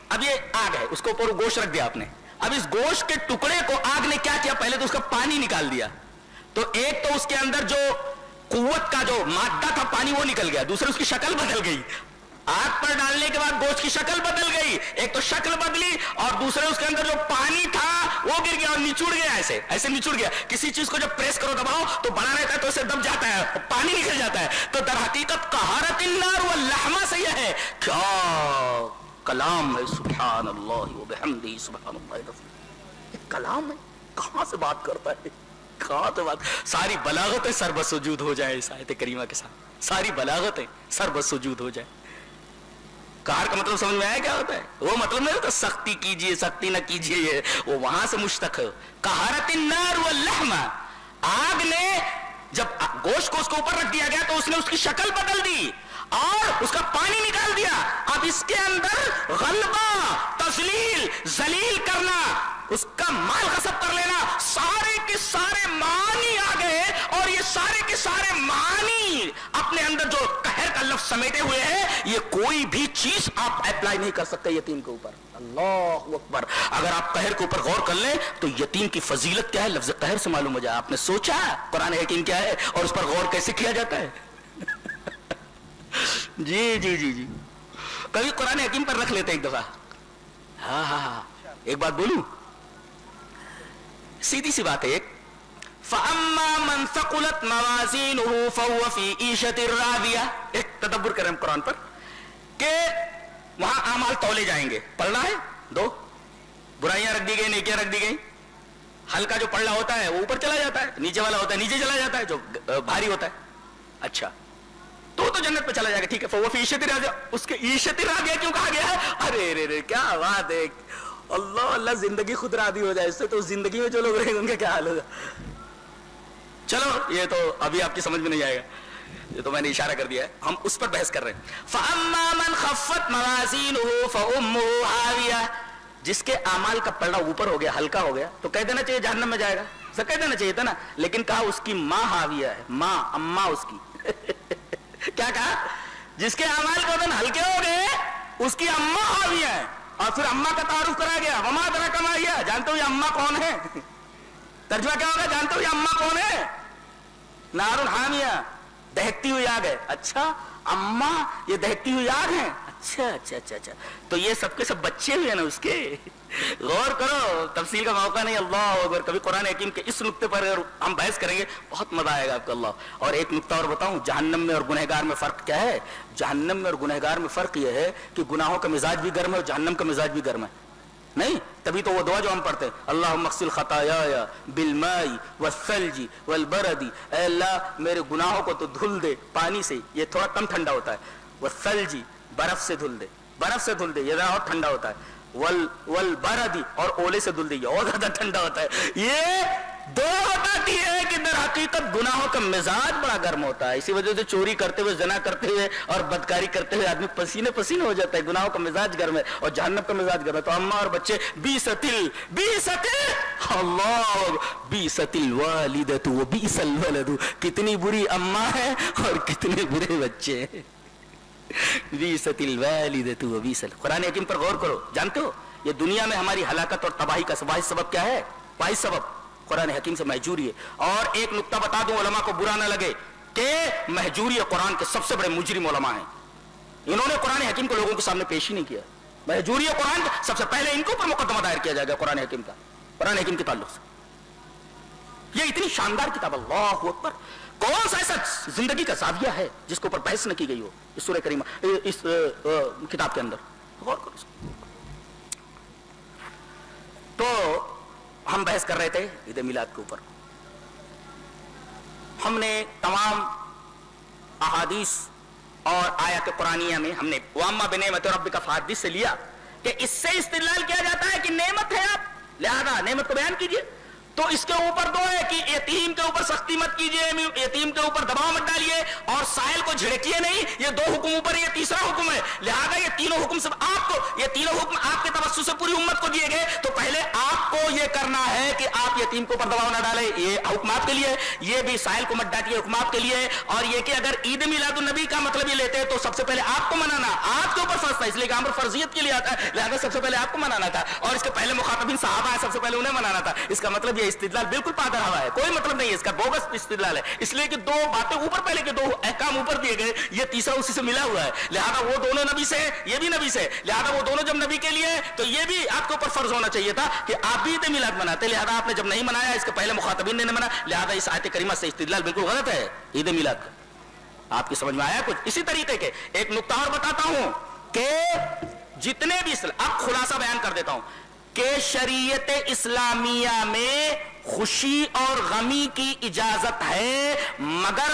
اب یہ آگ ہے, اس کو اوپر گوشت رکھ دیا آپ نے, اب اس گوشت کے ٹکڑے کو آگ نے کیا کیا؟ پہلے تو اس کا پانی نکال دیا. تو ایک تو اس کے اندر جو قوت کا جو مادہ تھا پانی وہ نکل گیا, دوسرے اس کی شکل بدل گئی. آگ پر ڈالنے کے بعد گوشت کی شکل بدل گئی, ایک تو شکل بدلی, اور دوسرے اس کے اندر جو پانی تھا وہ گر گیا اور نچوڑ گیا. ایسے نچوڑ گیا. کسی چیز کو جب پریس کرو, دباؤ تو بڑا رہتا ہے تو اسے دب جاتا ہے, پانی نکل جاتا ہے. تو در حقیقت قہرت النار واللحم سے یہ ہے. کیا کلام ہے, سبحان اللہ وبحمدہ سبحان اللہ العظیم. کلام ہے, کہاں سے بات کرتا ہے, کہاں سے بات. ساری بلاغتیں سر بسجود ہو جائیں اس آیت کریمہ کے ساتھ, ساری بلاغتیں سر بسجود ہو جائیں. قہر کا مطلب سمجھ میں آیا کیا ہوتا ہے؟ وہ مطلب نہیں ہوتا سختی کیجئے, سختی نہ کیجئے, وہ وہاں سے مشتق ہے. قہرت النار واللحم, آگ نے جب گوشت کو اس کے اوپر رکھ دیا گیا تو اس نے اس کی شکل بدل دی اور اس کا پانی نکال دیا. اب اس کے اندر غلبہ, تذلیل, ذلیل کرنا, اس کا مال غصب کر لینا, سارے کے سارے معنی آ گئے. اور یہ سارے کے سارے معنی اپنے اندر جو قہر کا لفظ سمیٹے ہوئے ہیں, یہ کوئی بھی چیز آپ اپلائی نہیں کر سکتے یتیم کے اوپر. اللہ اکبر. اگر آپ قہر کے اوپر غور کر لیں تو یتیم کی فضیلت کیا ہے لفظ قہر سے معلوم ہو جائے. آپ نے سوچا قرآن حکیم کیا ہے اور اس پر غور کیسے کیا جاتا ہے؟ جی جی جی جی, کبھی قرآن حکیم پر رکھ لیتے ایک دفعہ. ہاں, ایک بات بولوں, سیدھی سی بات ہے. ایک فَأَمَّا مَنْ ثَقُلَتْ مَوَازِينُهُ فَهُوَ فِي عِيشَةٍ رَاضِيَةٍ. ایک تدبر کریں قرآن پر کہ وہاں اعمال تولے جائیں گے. پلڑا ہے 2, برائیاں رکھ دی گئی, نیکیاں رکھ دی گئی. ہلکا جو پلڑا ہوتا ہے وہ اوپر چلا جاتا ہے, نیچے والا ہوتا ہے نیچے چلا جاتا ہے, جو بھاری ہوتا ہے. اچھا, تو جنت پہ چلا جائے گا. ٹھیک ہے, فَهُوَ فِي عِيشَةٍ رَاضِيَةٍ. اس کے عیشت راضیہ کیوں کہا گیا ہے؟ ارے کیا بات ہے. اللہ زندگی خود راضی ہو جائے اس سے, تو زندگی میں جو لوگ رہیں گے ان کا کیا حال ہوگا. چلو یہ تو ابھی آپ کی سمجھ میں نہیں آئے گا, یہ تو میں نے اشارہ کر دیا ہے, ہم اس پر بحث کر رہے ہیں. فَأَمَّا مَنْ خَفَّتْ مَوَازِينُهُ فَأُمُّهُ هَاوِيَةٌ. جس کے اعمال کا پلڑا اوپر ہو گیا, ہلکا ہو گیا, تو کہہ دینا چاہیے جہنم میں جائے گا, سب کہہ دینا چاہیے تھا نا. لیکن کہا اس کی ماں ہاویہ ہے, ماں, اماں اس کی. کیا کہا؟ جس کے اعمال کو ہلکے ہو گئے اس کی اماں ہاویہ ہے. اور پھر اماں کا تعارف کرا گیا, وما ادراک ما ہی. جانتے ہو یہ اماں کون ہے؟ ترجمہ کیا ہوگا؟ جانتے ہو یہ اماں کون ہے؟ نار حامیہ, دہکتی ہوئی آگ ہے. اچھا, اماں یہ دہکتی ہوئی آگ ہے. اچھا, تو یہ سب کے سب بچے ہوئے نا اس کے. غور کرو, تفصیل کا موقع نہیں. اللہ اکبر. کبھی قرآن حکیم کے اس نقطے پر اگر ہم بحث کریں گے بہت مزہ آئے گا آپ کو. اللہ. اور ایک نقطہ اور بتاؤں, جہنم میں اور گنہگار میں فرق کیا ہے؟ جہنم میں اور گنہگار میں فرق یہ ہے کہ گناہوں کا مزاج بھی گرم ہے اور جہنم کا مزاج بھی گرم ہے. نہیں, تبھی تو وہ دعا جو ہم پڑھتے ہیں اللہم اغسل خطایا بالماء والثلج والبرد، اے اللہ میرے گناہوں کو تو دھل دے پانی سے، یہ تھوڑا کم ٹھنڈا ہوتا ہے، والثلج برف سے دھل دے، برف سے دھل دے یہ ذرا اور ٹھنڈا ہوتا ہے، والبرد اور اولے سے دھل دے یہ اور زیادہ ٹھنڈا ہوتا ہے۔ یہ دعا بتاتی ہے کہ در حقیقت گناہوں کا مزاج بڑا گرم ہوتا ہے، اسی وجہ سے چوری کرتے ہوئے، زنا کرتے ہوئے اور بدکاری کرتے ہوئے آدمی پسینے پسینے ہو جاتا ہے، گناہوں کا مزاج گرم ہے اور جہنم کا مزاج گرم ہے۔ تو اماں اور بچے بیستل اللہ بیست الوالدۃ وبئس الولد، کتنی بری اماں ہے اور کتنے برے بچے ہیں۔ بیست الوالدۃ وبئس، قرآن حکیم پر غور کرو، جانتے ہو یہ دنیا میں ہماری ہلاکت اور تباہی کا واحد سبب کیا ہے؟ واحد سبب قرآن حکیم سے مہجوری ہے۔ اور ایک نقطہ بتا دوں علماء کو برا نہ لگے کہ مہجوری قرآن کے سب سے بڑے مجرم علماء ہیں، انہوں نے قرآن حکیم کو لوگوں کے سامنے پیش ہی نہیں کیا۔ مہجوری قرآن کے سب سے پہلے ان کے اوپر مقدمہ دائر کیا جائے گا قرآن حکیم کا، قرآن حکیم کے تعلق سے۔ یہ اتنی شاندار کتاب، اللہ اکبر، کون سا ایسا زندگی کا زاویہ ہے جس کے اوپر بحث نہ کی گئی ہو اس سورہ کریمہ، اس کتاب کے اندر، غور کرو۔ تو ہم بحث کر رہے تھے عید میلاد کے اوپر، ہم نے تمام احادیث اور آیات قرآنیہ میں ہم نے وَأَمَّا بِنِعْمَتِ رَبِّكَ فَحَدِّثْ سے لیا کہ اس سے استدلال کیا جاتا ہے کہ نعمت ہے آپ، لہذا نعمت کو بیان کیجئے۔ تو اس کے اوپر دو ہے کہ یتیم کے اوپر سختی مت کیجئے، یتیم کے اوپر دباؤ مت ڈالیے اور سائل کو جھڑکیے نہیں، یہ دو حکم اوپر، یہ تیسرا حکم ہے، لہذا یہ تینوں حکم سے آپ کو، یہ تینوں حکم آپ کے توسط سے پوری امت کو دیے گئے، تو پہلے آپ کو یہ کرنا ہے کہ آپ یتیم کے اوپر دباؤ نہ ڈالیں، یہ حکم آپ کے لیے، یہ بھی سائل کو مت ڈانٹیے حکم آپ کے لیے۔ اور یہ کہ اگر عید میلاد النبی کا مطلب یہ لیتے تو سب سے پہلے آپ کو منانا آپ کے اوپر فرض تھا، اس لیے کہ امر فرضیت کے لیے آتا ہے، لہذا سب سے پہلے آپ کو منانا تھا، اور اس کے پہلے مخاطبین صحابہ ہیں، سب سے پہلے انہیں منانا تھا۔ اس کا مطلب یہ استدلال بالکل پادر ہوا ہے، کوئی مطلب نہیں ہے اس کا، بوگس استدلال ہے، اس لیے کہ دو باتیں اوپر، پہلے کے دو احکام اوپر دیے گئے، یہ تیسرا اسی سے ملا ہوا ہے، لہذا وہ دونوں نبی سے، یہ بھی نبی سے، لہذا وہ دونوں جب نبی کے لیے تو یہ بھی آپ کے اوپر فرض ہونا چاہیے تھا کہ آپ بھی عید میلاد مناتے، لہذا آپ نے جب نہیں منایا، اس کے پہلے مخاطبین نے منایا، لہذا اس آیت کریمہ سے استدلال بالکل غلط ہے عید میلاد کا۔ آپ کی سمجھ میں آیا کچھ؟ اسی طریقے کے ایک نقطہ اور بتاتا ہوں کہ جتنے بھی اب خلاصہ بیان کر دیتا ہوں کہ شریعت اسلامیہ میں خوشی اور غمی کی اجازت ہے، مگر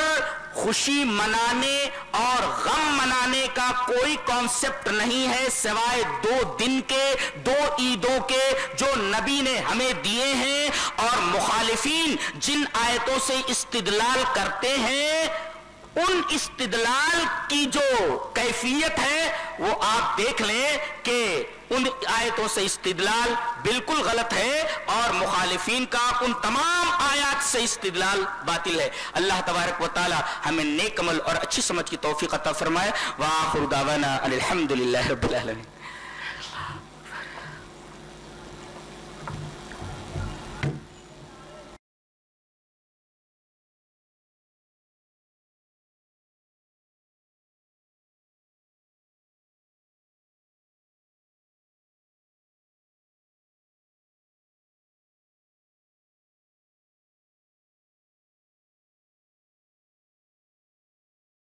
خوشی منانے اور غم منانے کا کوئی کانسیپٹ نہیں ہے سوائے 2 دن کے، 2 عیدوں کے جو نبی نے ہمیں دیے ہیں، اور مخالفین جن آیتوں سے استدلال کرتے ہیں ان استدلال کی جو کیفیت ہے وہ آپ دیکھ لیں کہ ان آیتوں سے استدلال بالکل غلط ہے، اور مخالفین کا ان تمام آیات سے استدلال باطل ہے۔ اللہ تبارک و تعالی ہمیں نیک عمل اور اچھی سمجھ کی توفیق عطا فرمائے۔ وآخر دعوانا ان الحمد للہ رب العالمین۔